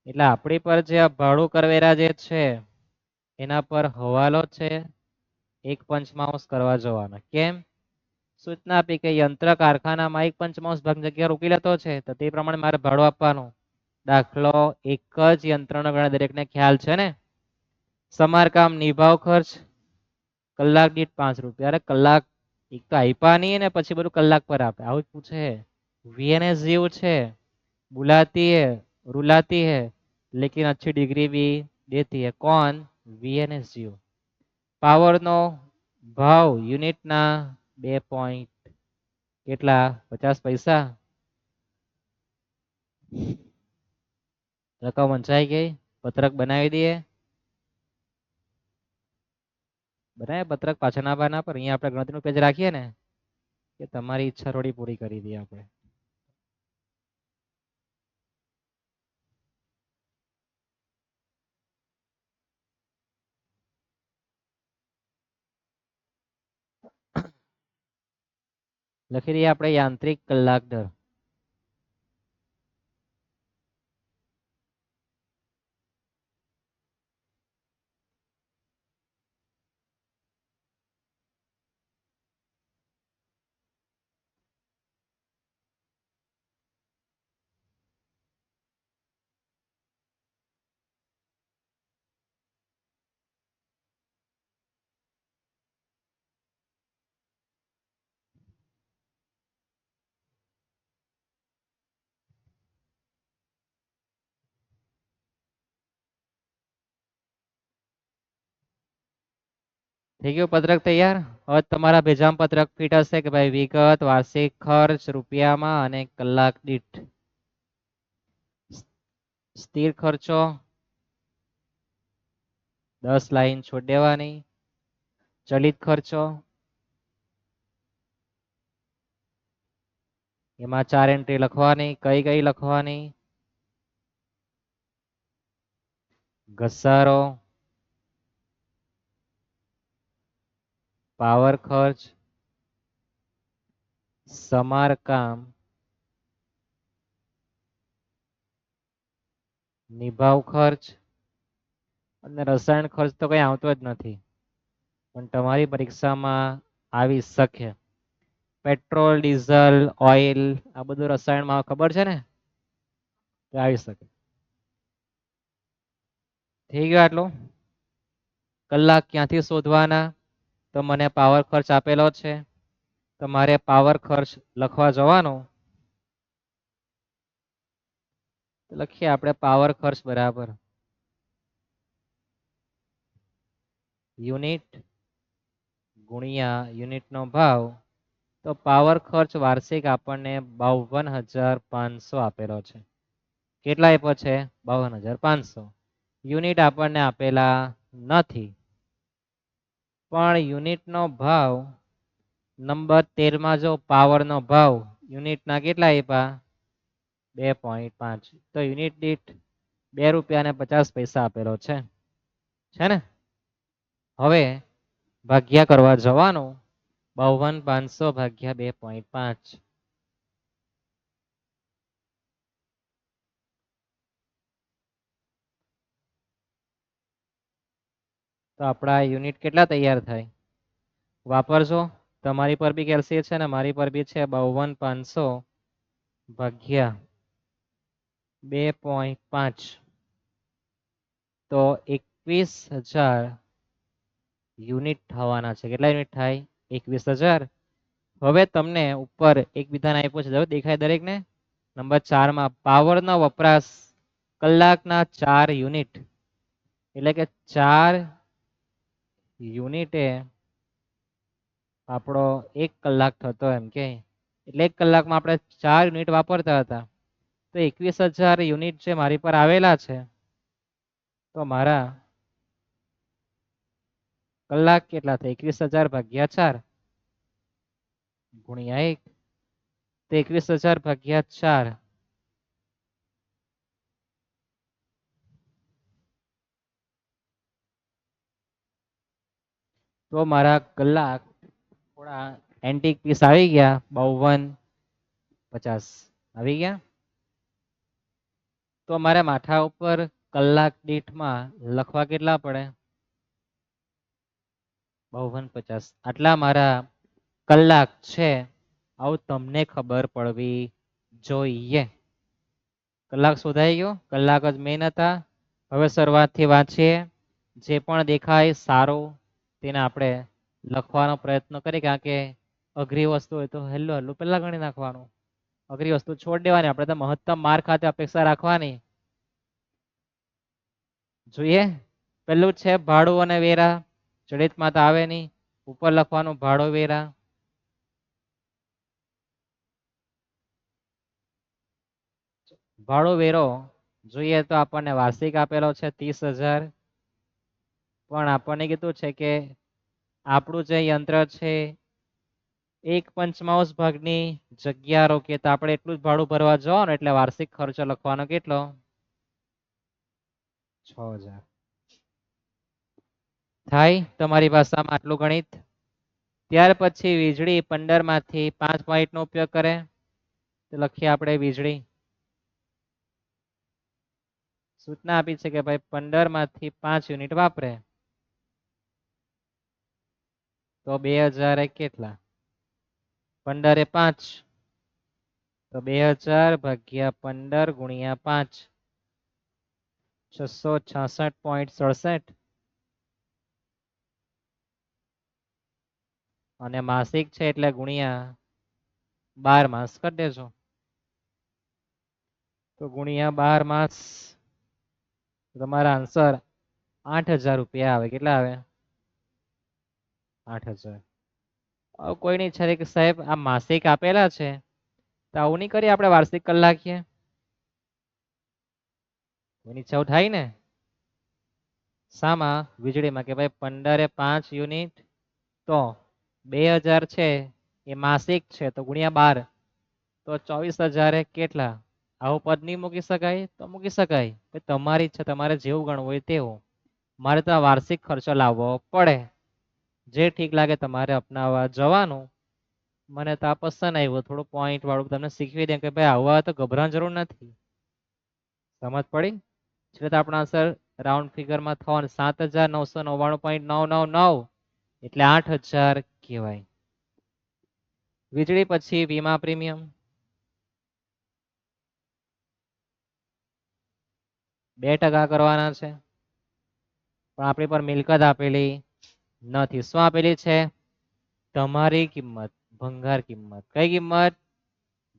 એટલે આપણી પર જે ભાડું કરવેરા જે છે એના પર હવાલો છે 1/5 કરવા જવાના. કેમ? સૂચના આપી કે યંત્ર કારખાનામાં 1/5 ભાગ જગ્યા રોકી લેતો છે તો તે પ્રમાણે મારે ભાડું આપવાનું. દાખલો એક જ યંત્રનો ગણા દરેકને ખ્યાલ છે ને. સમારકામ નિભાવ ખર્ચ કલાક દીઠ 5 રૂપિયા. અરે કલાક એક તો આપ્યા નહીં ને પછી બધું કલાક પર આપે આવું જ પૂછે. વીએનએસ જેવું છે, बुलाती है रुलाती है लेकिन अच्छी डिग्री भी देती है. कौन? વીએનએસ જીઓ. પાવરનો ભાવ યુનિટના 2 પોઈન્ટ કેટલા? 50 પૈસા. રકમ વંચાઈ ગઈ. પત્રક બનાવી દઈએ. બનાવે પત્રક પાછળના પાના પર. અહીંયા આપણે ગણતરીનું પેજ રાખીએ ને કે તમારી ઈચ્છા થોડી પૂરી કરી દઈએ આપણે. લખી દઈએ આપણે યાંત્રિક કલાક દર. થઈ ગયું પત્રક તૈયાર? હવે તમારા ભેજામ પત્રક ફિટ હશે કે ભાઈ વિગત વાર્ષિક ખર્ચ રૂપિયામાં અને કલાક દીઠ. સ્થિર ખર્ચો 10 લાઈન છોડ દેવાની. ચલિત ખર્ચો એમાં 4 એન્ટ્રી લખવાની. કઈ કઈ લખવાની? ઘસારો, પાવર ખર્ચ, સમારકામ, નિભાવ ખર્ચ અને રસાયણ ખર્ચ તો કઈ આવતો જ નથી પણ તમારી પરીક્ષામાં આવી શકે. પેટ્રોલ, ડીઝલ, ઓઇલ આ બધું રસાયણમાં ખબર છે ને, તો આવી શકે. થઈ ગયો આટલું. કલાક ક્યાંથી શોધવાના? તો મને પાવર ખર્ચ આપેલો છે, તો મારે પાવર ખર્ચ લખવા જવાનો. લખીએ આપણે પાવર ખર્ચ બરાબર યુનિટ ગુણ્યા યુનિટનો ભાવ. તો પાવર ખર્ચ વાર્ષિક આપણને 52,500 આપેલો છે. કેટલા આપ્યો છે? 52,500. યુનિટ આપણને આપેલા નથી, પણ યુનિટનો ભાવ નંબર 13 જો પાવરનો ભાવ યુનિટના કેટલા આપ્યા? 2.5. તો યુનિટ દીઠ ₹2.50 આપેલો છે ને. હવે ભાગ્યા કરવા જવાનું. 52,500 ભાગ્યા 2.5. તો આપણા યુનિટ કેટલા તૈયાર થાય? વાપરજો. તમારી પર બી કેલ્સી છે ને મારી પર બી છે. 52,500 ભાગ્યા 2.5. તો 21,000 યુનિટ થવાના છે. કેટલા યુનિટ થાય? 21,000. હવે તમને ઉપર એક વિધાન આપ્યું છે, દેખાય દરેક ને. નંબર 4 માં પાવરનો વપરાશ કલાકના 4 યુનિટ, એટલે કે 4 યુનિટે આપણો 1 કલાક થતો એમ કે, એટલે 1 કલાકમાં આપણે 4 યુનિટ વાપરતા હતા. તો 21,000 યુનિટ જે મારી પર આવેલા છે, તો મારા કલાક કેટલા થાય? 21,000 ભાગ્યા 4 ગુણ્યા 1. તો 21,000 ભાગ્યા 4 તો મારા કલાક થોડા એન્ટિક પીસ આવી ગયા. 52,50 આવી ગયા. તો મારે માથા ઉપર કલાક દીઠમાં લખવા કેટલા પડે? 52,50. આટલા મારા કલાક છે. આવું તમને ખબર પડવી જોઈએ. કલાક શોધાઈ ગયો. કલાક જ મેન હતા. હવે શરૂઆતથી વાંચીએ. જે પણ દેખાય સારું તેને આપણે લખવાનો પ્રયત્ન કરીએ, કારણ કે અઘરી વસ્તુ હોય તો હેલ્લું હેલ્લું પહેલા ગણી નાખવાનું. અઘરી વસ્તુ છોડ દેવાની. આપણે તો મહત્તમ માર્ક ખાતે અપેક્ષા રાખવાની. જોઈએ. પેલું છે ભાડું અને વેરા. જડિતમાં તો આવે નહીં. ઉપર લખવાનું ભાડો વેરા. ભાડો વેરો જોઈએ તો આપણને વાર્ષિક આપેલો છે 30,000. પણ આપણને કીધું છે કે આપણું જે યંત્ર છે 1/5 ભાગની જગ્યા રોકે, તો આપણે એટલું જ ભાડું ભરવા જવાનું. એટલે વાર્ષિક ખર્ચો લખવાનો કેટલો? 6,000 થાય. તમારી ભાષામાં આટલું ગણિત. ત્યાર પછી વીજળી 15 માંથી 5 પોઈન્ટ નો ઉપયોગ કરે, તો લખીએ આપણે વીજળી. સૂચના આપી છે કે ભાઈ 15 માંથી 5 યુનિટ વાપરે, તો 2,000 કેટલા? 15 એ 5, તો 2,000 ભાગ્યા 15 ગુણ્યા 5, 666.67. અને માસિક છે એટલે ગુણ્યા 12 માસ કરી દેજો. તો ગુણ્યા 12 માસ, તમારા આન્સર 8,000 રૂપિયા આવે. કેટલા આવે? 8,000. કોઈ નહીં છે કે સાહેબ આ માસિક આપેલા છે, તો આવું નહીં કરીએ આપણે વાર્ષિક કરી નાખીએ. કોઈની ઈચ્છા થાય ને. સામાં? વીજળીમાં કે ભાઈ 15 એ 5 યુનિટ, તો 2,000 છે એ માસિક છે, તો ગુણ્યા 12, તો 24,000 કેટલા? આવું પદ નહીં મૂકી શકાય? તો મૂકી શકાય. તમારી ઈચ્છા, તમારે જેવું ગણવું હોય તેવું. મારે તો વાર્ષિક ખર્ચો લાવવો પડે. જે ઠીક લાગે તમારે અપનાવવા જવાનું. મને તો આ પસંદ આવ્યું. થોડું પોઈન્ટ વાળું તમને શીખવી દે કે ભાઈ આવા તો ગભરાવાની જરૂર નથી. સમજ પડી? એટલે તો આપણો આન્સર રાઉન્ડ ફિગરમાં થવાનું 7,999.999, એટલે 8,000 કહેવાય. વીજળી પછી વીમા પ્રીમિયમ 2% કરવાના છે, પણ આપણી પર મિલકત આપેલી નથી. શું આપેલી છે? તમારી કિંમત, ભંગાર કિંમત. કઈ કિંમત?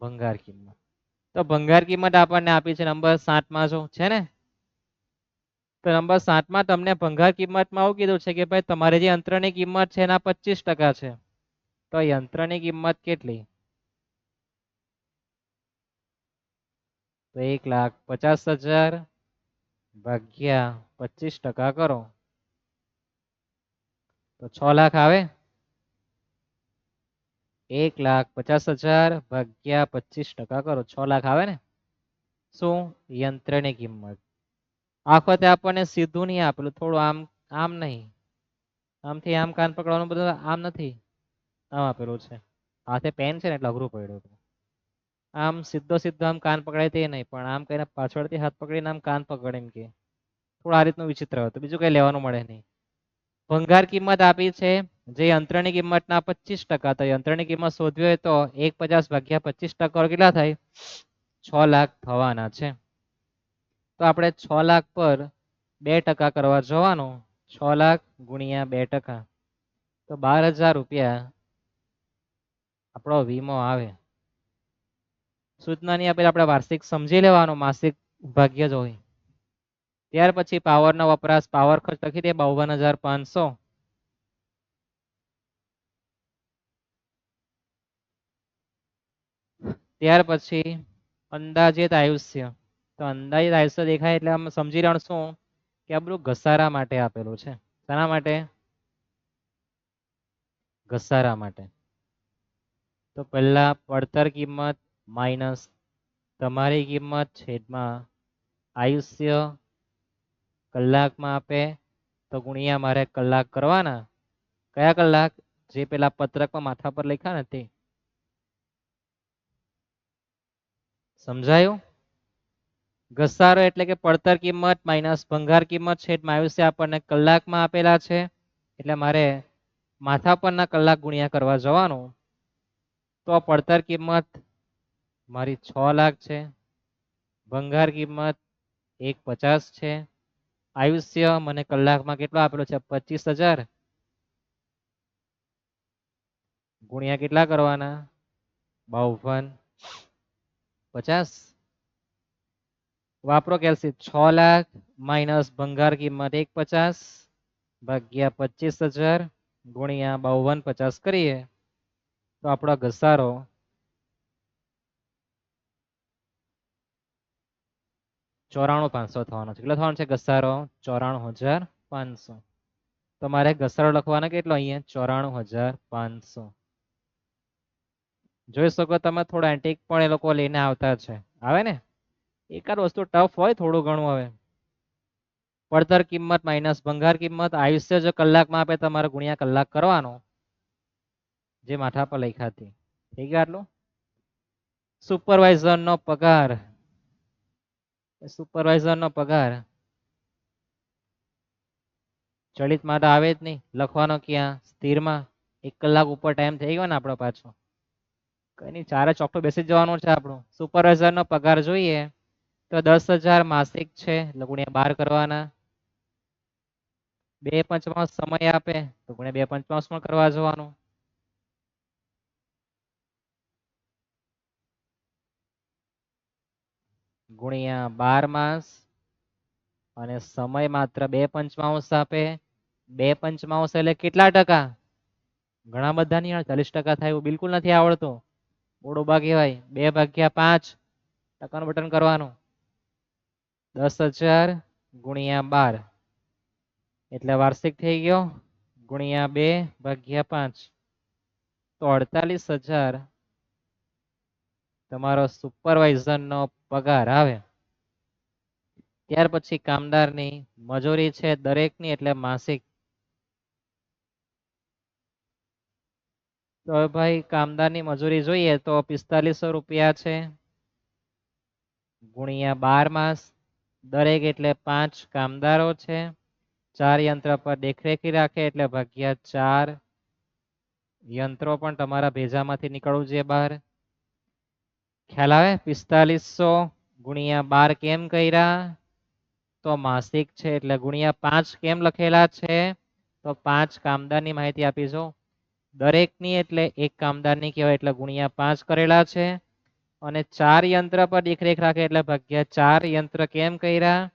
ભંગાર કિંમત. તો ભંગાર કિંમત આપણને આપી છે નંબર 7 માં જો છે ને. તો નંબર 7 માં તમને ભંગાર કિંમતમાં આવું કીધું છે કે ભાઈ તમારી જે યંત્રની કિંમત છે એના 25% છે. તો યંત્રની કિંમત કેટલી? તો 1,50,000 ભાગ્યા 25% કરો તો 6 લાખ આવે. 1,50,000 ભાગ્યા 25% કરો 6 લાખ આવે ને. શું? યંત્રની કિંમત. આ વખતે આપણને સીધું નહીં આપેલું, થોડું આમ આમ નહીં, આમથી આમ કાન પકડવાનું, બધું આમ નથી, આમ આપેલું છે. હાથે પેન છે ને એટલે અઘરું પડ્યું હતું. આમ સીધો સીધો આમ કાન પકડાય તે નહીં, પણ આમ કઈને પાછળથી હાથ પકડીને આમ કાન પકડે એમ કે થોડું આ રીતનું વિચિત્ર હતું. બીજું કઈ લેવાનું મળે નહીં. ભંગાર કિંમત આપી છે જે યંત્રની કિંમતના 25%. તો યંત્રની કિંમત શોધવી હોય તો 1,50 ભાગ્યા 25% કેટલા થાય? 6 લાખ થવાના છે. તો આપણે 6 લાખ પર 2% કરવા જવાનું. 6 લાખ ગુણ્યા 2%, તો 12,000 રૂપિયા આપણો વીમો આવે. સૂચનાની આપેલ આપણે વાર્ષિક સમજી લેવાનો, માસિક ભાગ્ય જ હોય. ત્યાર પછી પાવરનો વપરાશ, પાવર ખર્ચ લખી દે 52,500. ત્યાર પછી અંદાજિત આયુષ્ય. તો અંદાજિત આયુષ્ય દેખાય એટલે આમ સમજી લેવાનું શું કે આ બધું ઘસારા માટે આપેલું છે. શાના માટે? ઘસારા માટે. તો પહેલા પડતર કિંમત માઇનસ તમારી કિંમત છેદમાં આયુષ્ય કલાકમાં આપે તો ગુણ્યા મારે કલાક કરવાના. કયા કલાક? જે પેલા પત્રકમાં માથા પર લખ્યા ને તે. સમજાયું? ઘસારો એટલે કે પડતર કિંમત માઇનસ ભંગાર કિંમત છેદમાં આયુષ્ય આપણને કલાકમાં આપેલા છે, એટલે મારે માથા પરના કલાક ગુણ્યા કરવા જવાનું. તો પડતર કિંમત મારી 6 લાખ છે, ભંગાર કિંમત 1,50 છે, આયુષ્ય મને કલાકમાં કેટલો આપેલો છે? 25,000 ગુણ્યા કેટલા કરવાના? 52,50. વાપરો કેલ્સી. 6 લાખ માઇનસ ભંગાર કિંમત 1,50 ભાગ્યા 25,000 ગુણ્યા 52,50 કરીએ તો આપણો ઘસારો 94,500 થવાનો છે. કેટલો થવાનો છે ઘસારો? 94,500. તો મારે ઘસારો લખવાનો કેટલો અહીંયા? 94,500. જોઈ શકો તમે થોડો એન્ટિક પણ એ લોકો લઈને આવતા છે. આવે ને? એકાદ વસ્તુ ટફ હોય થોડું ઘણું. હવે પડતર કિંમત માઇનસ ભંગાર કિંમત, આયુષ્ય જો કલાકમાં આપે તમારે ગુણ્યા કલાક કરવાનો, જે માથા પર લખ્યા હતી. થઈ ગયા આટલું? સુપરવાઇઝર નો પગાર. સુપરવાઇઝર નો પગાર ચલિત માટે આવે જ નહીં, લખવાનો ક્યાં? સ્થિરમાં. 1 કલાક ઉપર ટાઈમ થઈ ગયો ને આપણો પાછો. કઈ નહીં, 4 ચોકટો બેસી જવાનું છે આપણું. સુપરવાઇઝર નો પગાર જોઈએ તો 10,000 માસિક છે એટલે ગુણ્યા 12 કરવાના. 2/5 સમય આપે તો ગુણ્યા 2/5 પણ કરવા જવાનું. ગુણ્યા 12 માસ અને સમય માત્ર 2/5 આપે. 2/5 એટલે કેટલા ટકા? ઘણા બધા નહીં, 40% થાય એવું બિલકુલ નથી આવડતું. બોડોબા કહેવાય. 2/5 બટન કરવાનું. 10,000 ગુણ્યા 12 એટલે વાર્ષિક થઈ ગયો ગુણ્યા 2/5 તો 48,000 તમારો સુપરવાઇઝર નો પગાર આવે. ત્યાર પછી કામદારની મજૂરી છે દરેકની એટલે માસિક. તો ભાઈ કામદારની મજૂરી જોઈએ તો 4500 રૂપિયા છે ગુણ્યા 12 માસ. દરેક એટલે 5 કામદારો છે. 4 યંત્ર પર દેખરેખી રાખે એટલે ભાગ્યા 4. યંત્રો પણ તમારા ભેજામાંથી નીકળવું જોઈએ બહાર. ખ્યાલ આવે? 4500 ગુણ્યા 12 કેમ કર્યા? તો માસિક છે એટલે ગુણ્યા 5 કેમ લખેલા છે? તો 5 કામદારની માહિતી આપીશું. દરેકની એટલે એક કામદારની કહેવાય એટલે ગુણ્યા 5 કરેલા છે. અને 4 યંત્ર પર દેખરેખ રાખે એટલે ભાગ્યા 4 યંત્ર કેમ કર્યા?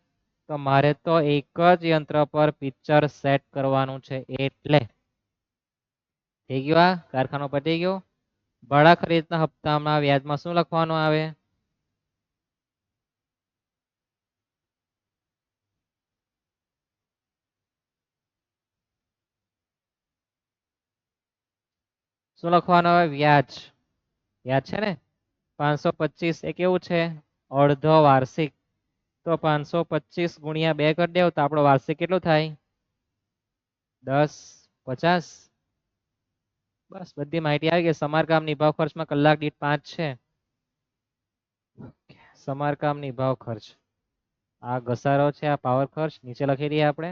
તો મારે તો એક જ યંત્ર પર પિક્ચર સેટ કરવાનું છે એટલે થઈ ગયું. આ કારખાનો પતી ગયો. ભાડા ખરીદના હપ્તામાં વ્યાજમાં શું લખવાનું આવે? શું લખવાનું આવે? વ્યાજ. યાદ છે ને? 525 એ કેવું છે? અડધો વાર્ષિક. તો 525 ગુણ્યા 2 કરી દેવ તો આપણો વાર્ષિક કેટલો થાય? 1050. બસ બધી માહિતી આવી ગઈ. સમારકામ નિભાવ ખર્ચમાં કલાક દીઠ 5 છે. સમારકામ નિભાવ ખર્ચ આ ઘસારો છે, આ પાવર ખર્ચ નીચે લખી દઈએ આપણે.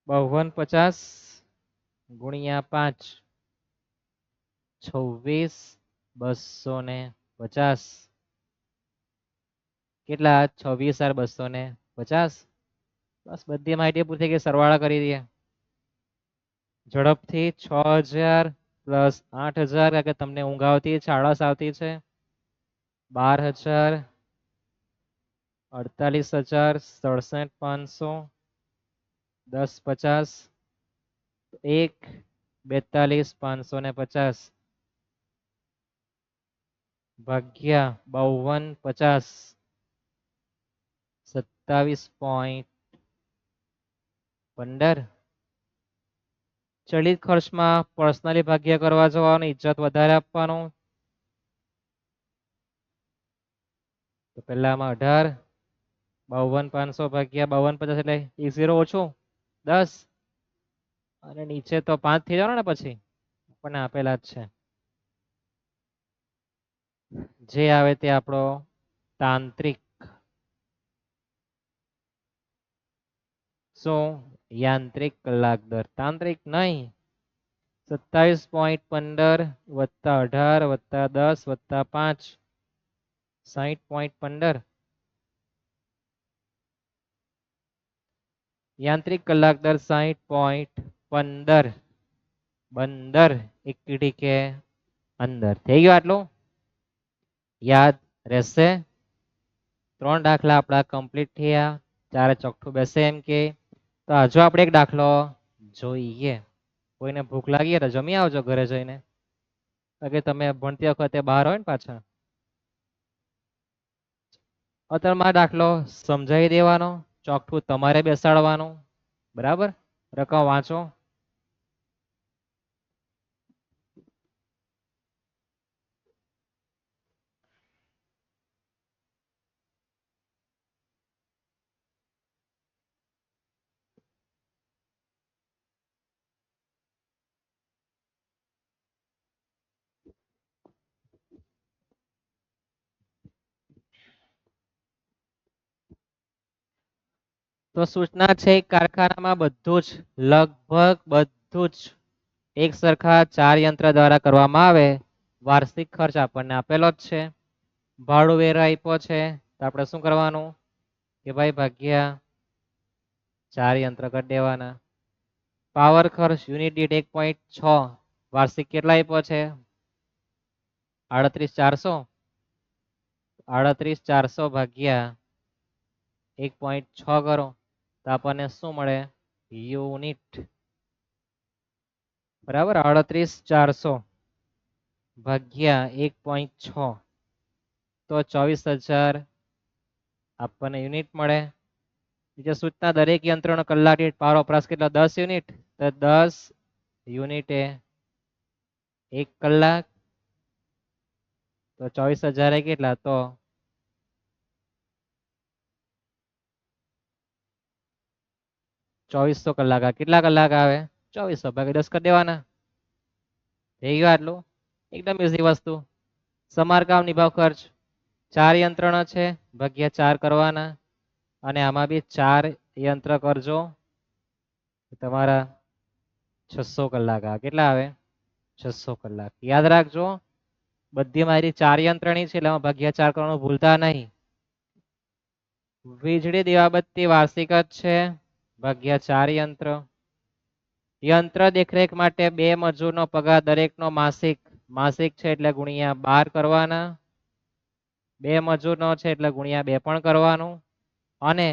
5250 ગુણ્યા 5 26250 કેટલા? 26250. બસ બધી માહિતી પૂરી થઈ ગઈ. સરવાળા કરી દઈએ ઝડપથી. 6000 પ્લસ 8000 કારણ કે તમને ઊંઘ આવતી છે, આળસ આવતી છે. 12000 48000 67500 1050 1 42550 ભાગ્યા 5250 27.15. ચલિત ખર્ચમાં પર્સનલી ભાગ્ય કરવા જવાનું, ઇજ્જત વધારે આપવાનું. તો પહેલામાં 18 52500 ભાગ્યા 5250 એટલે 10 ઓછું 10 અને નીચે તો 5 થઈ જવાનું ને પછી આપણને આપેલા જ છે. જે આવે તે આપણો તાંત્રિક. શું? યાંત્રિક કલાક દર. તાંત્રિક નહીં. 27.15 વત્તા 18 વત્તા 10 વત્તા 5 60.15. યાંત્રિક કલાક દર 60.15. બંદર એક કીડી કે અંદર. થઈ ગયું આટલું? યાદ રહેશે? 3 દાખલા આપણા કમ્પ્લીટ થયા. 4 ચોકઠું બેસે એમ કે. તો હજુ આપણે એક દાખલો જોઈએ. કોઈને ભૂખ લાગી તો જમી આવજો ઘરે જઈને. કે તમે ભણતી વખતે બહાર હોય ને પાછા. અત્યારમાં દાખલો સમજાવી દેવાનો. ચોકઠું તમારે બેસાડવાનું. બરાબર? રકમ વાંચો. તો સૂચના છે કારખાનામાં બધું જ લગભગ બધું જ એક સરખા 4 યંત્ર દ્વારા કરવામાં આવે. વાર્ષિક ખર્ચ આપણને આપેલો જ છે. ભાડું વેરો આપ્યો છે તો આપણે શું કરવાનું કે ભાઈ ભાગ્યા 4 યંત્ર કરી દેવાના. પાવર ખર્ચ યુનિટ દીઠ 1.6 વાર્ષિક કેટલા આપ્યો છે? 38400. 38400 ભાગ્યા 1.6 કરો તો આપણને શું મળે? યુનિટ. બરાબર? 38400 ભાગ્યા 1.6 તો 24000 આપણને યુનિટ મળે. બીજા સૂચના દરેક યંત્રનો કલાક દીઠ પાવર વપરાશ કેટલા? 10 યુનિટ. તો 10 યુનિટે 1 કલાક. તો 24000 એ કેટલા? તો 2400 કલાક. કેટલા કલાક આવે? 2400 ભાગ્યા 10 કરી દેવાના. થઈ ગયું આટલું? એકદમ ઈઝી વસ્તુ. સમારકામ નિભાવ ખર્ચ 4 યંત્રનો છે ભાગ્યા 4 કરવાના. અને આમાં બી 4 યંત્ર કરજો તમારા 600 કલાક. કેટલા આવે? 600 કલાક. યાદ રાખજો, બધી મારી 4 યંત્રની છે એટલે ભાગ્યા 4 કરવાનું ભૂલતા નહીં. વીજળી દીવાબત્તી વાર્ષિક જ છે, ભાગ્યા 4 યંત્ર. યંત્ર દેખરેખ માટે 2 મજૂરનો પગાર દરેકનો માસિક, માસિક છે એટલે ગુણ્યા 12 કરવાના. 2 મજૂરનો છે એટલે ગુણ્યા 2 પણ કરવાનું. અને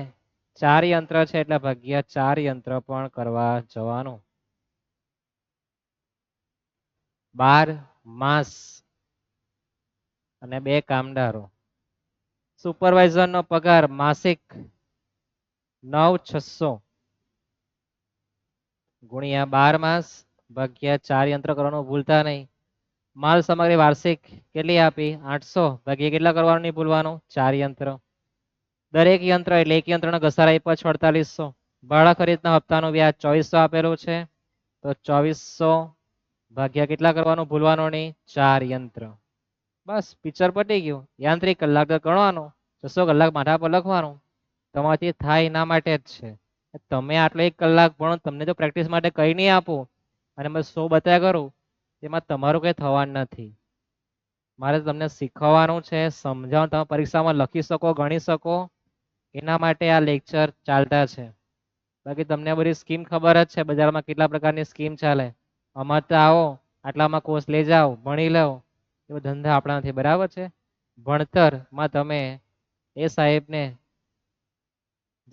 4 યંત્ર છે એટલે ભાગ્યા 4 યંત્ર પણ કરવા જવાનું. 12 માસ અને 2 કામદારો. સુપરવાઇઝર નો પગાર માસિક 9,600 ગુણ્યા 12 માસ ભાગ્યા 4 યંત્ર કરવાનું ભૂલતા નહીં. માલ સામગ્રી વાર્ષિક કેટલી આપી? 800 ભાગ્યા કેટલા કરવાનું નહીં ભૂલવાનું? 4 યંત્ર. દરેક યંત્ર એટલે એક યંત્રના ઘસારા આપ્યા 4800. ભાડા ખરીદના હપ્તાનું વ્યાજ 2400 આપેલું છે, તો 2400 ભાગ્યા કેટલા કરવાનું ભૂલવાનું નહીં? 4 યંત્ર. બસ પિક્ચર પટી ગયું. યાંત્રિક કલાક ગણવાનો, 600 કલાક માથા પર લખવાનું. તમારાથી થાય એના માટે જ છે. તમે આટલો 1 કલાક ભણો, તમને તો પ્રેક્ટિસ માટે કંઈ નહીં આપો અને મેં 100 બતાવ્યા કરું, એમાં તમારું કંઈ થવાનું નથી. મારે તમને શીખવવાનું છે, સમજાવવાનું, તમે પરીક્ષામાં લખી શકો, ગણી શકો, એના માટે આ લેક્ચર ચાલતા છે. બાકી તમને બધી સ્કીમ ખબર જ છે, બજારમાં કેટલા પ્રકારની સ્કીમ ચાલે. અમારે તો આવો, આટલામાં કોર્સ લઈ જાઓ, ભણી લો, એવો ધંધા આપણા નથી. બરાબર છે. ભણતરમાં તમે એ સાહેબને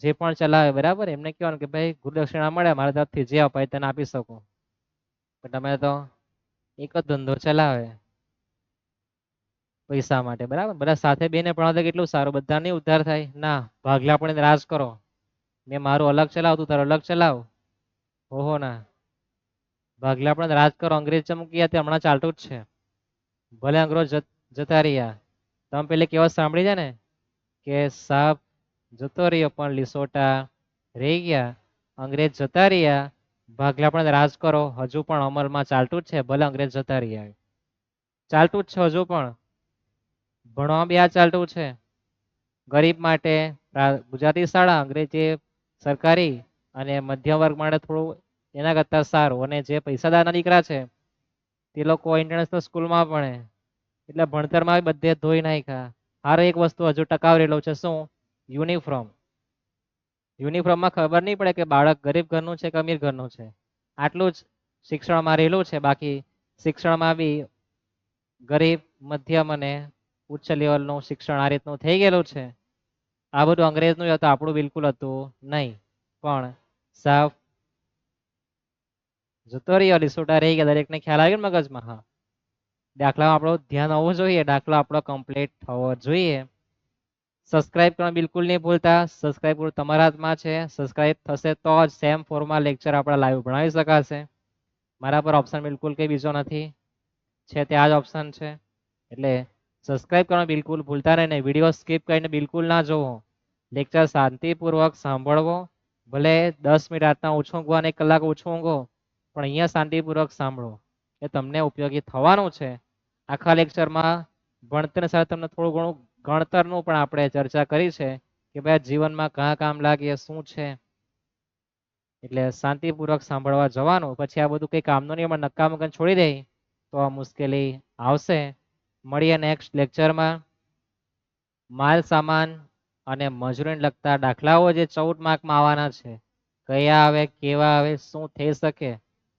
જે પણ ચલાવે બરાબર, એમને કહેવાનું કે ભાઈ ગુરુદક્ષિણા મળે મારા તરફથી, જે અપાય તેને આપી શકો. પણ તમે તો એક જ ધંધો ચલાવે પૈસા માટે. બરાબર, બધા સાથે બેને ભણાવતા કેટલું સારું, બધા નહીં ઉદ્ધાર થાય. ના, ભાગલા પણ રાજ કરો. મેં મારું અલગ ચલાવ, તું તારું અલગ ચલાવ. ઓહો ના, ભાગલા પણ રાજ કરો. અંગ્રેજ ચમકી તે હમણાં ચાલતું જ છે. ભલે અંગ્રેજ જતા રહ્યા, તમે પેલી કહેવત સાંભળી છે ને કે સાપ જતો રહ્યો પણ લીસોટા રહી ગયા. અંગ્રેજ જતા રહ્યા, ભાગલા પણ રાજ કરો હજુ પણ અમલમાં ચાલતું જ છે. ભલે અંગ્રેજ જતા રહ્યા, ચાલતું જ છે હજુ પણ. ભણવા બી આ ચાલતું છે. ગરીબ માટે ગુજરાતી શાળા, અંગ્રેજી સરકારી, અને મધ્યમ વર્ગ માટે થોડું એના કરતા સારું. અને જે પૈસાદારના દીકરા છે તે લોકો ઇન્ટરનેશનલ સ્કૂલમાં ભણે, એટલે ભણતરમાં બધે ધોઈ નાખ્યા. હાર એક વસ્તુ હજુ ટકાવ રહેલો છે, શું? યુનિફોર્મ. યુનિફોર્મમાં ખબર નહીં પડે કે બાળક ગરીબ ઘરનું છે કે અમીર ઘરનું છે. આટલું જ શિક્ષણમાં રહેલું છે. બાકી શિક્ષણમાં બી ગરીબ, મધ્યમ અને ઉચ્ચ લેવલનું શિક્ષણ આ રીતનું થઈ ગયેલું છે. આ બધું અંગ્રેજનું હતું, આપણું બિલકુલ હતું નહીં. પણ સાફ જતો રહ્યો, લીસોટા રહી ગયા. દરેકને ખ્યાલ આવ્યો ને મગજમાં? હા, દાખલામાં આપણું ધ્યાન હોવું જોઈએ, દાખલો આપણો કમ્પ્લીટ થવો જોઈએ. સબસ્ક્રાઇબ કરવાનું બિલકુલ નહીં ભૂલતા. સબસ્ક્રાઇબ કરવું તમારા હાથમાં છે. સબસ્ક્રાઇબ થશે તો જ સેમ ફોરમાં લેક્ચર આપણા લાઈવ ભણાવી શકાશે. મારા પર ઓપ્શન બિલકુલ કંઈ બીજો નથી, છે તે આ જ ઓપ્શન છે. એટલે સબસ્ક્રાઇબ કરવાનું બિલકુલ ભૂલતા નહીં. વિડીયો સ્કીપ કરીને બિલકુલ ના જોવો. લેક્ચર શાંતિપૂર્વક સાંભળવો. ભલે 10 મિનિટ રાતના ઓછું ઊંઘો અને 1 કલાક ઓછું ઊંઘો, પણ અહીંયા શાંતિપૂર્વક સાંભળો. એ તમને ઉપયોગી થવાનું છે. આખા લેક્ચરમાં ભણતર સાથે તમને થોડું ઘણું ગણતરનું પણ આપણે ચર્ચા કરી છે કે ભાઈ જીવનમાં કયા કામ લાગે, શું છે. એટલે શાંતિપૂર્વક સાંભળવા જવાનું. પછી આ બધું કંઈ કામનું નહીં, એમાં નક્કા મગન છોડી દે તો આ મુશ્કેલી આવશે. મળીએ નેક્સ્ટ લેક્ચરમાં. માલ સામાન અને મજૂરીને લગતા દાખલાઓ જે 14 માર્કમાં આવવાના છે, કયા આવે, કેવા આવે, શું થઈ શકે.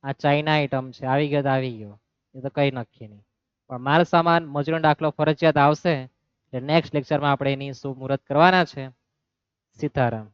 આ ચાઇના આઈટમ છે, આવી ગયો તો આવી ગયો, એ તો કંઈ નક્કી નહીં. પણ માલ સામાન મજૂરીનો દાખલો ફરજિયાત આવશે. એટલે નેક્સ્ટ લેક્ચરમાં આપણે એની શું મુહૂર્ત કરવાના છે. સીતારામ.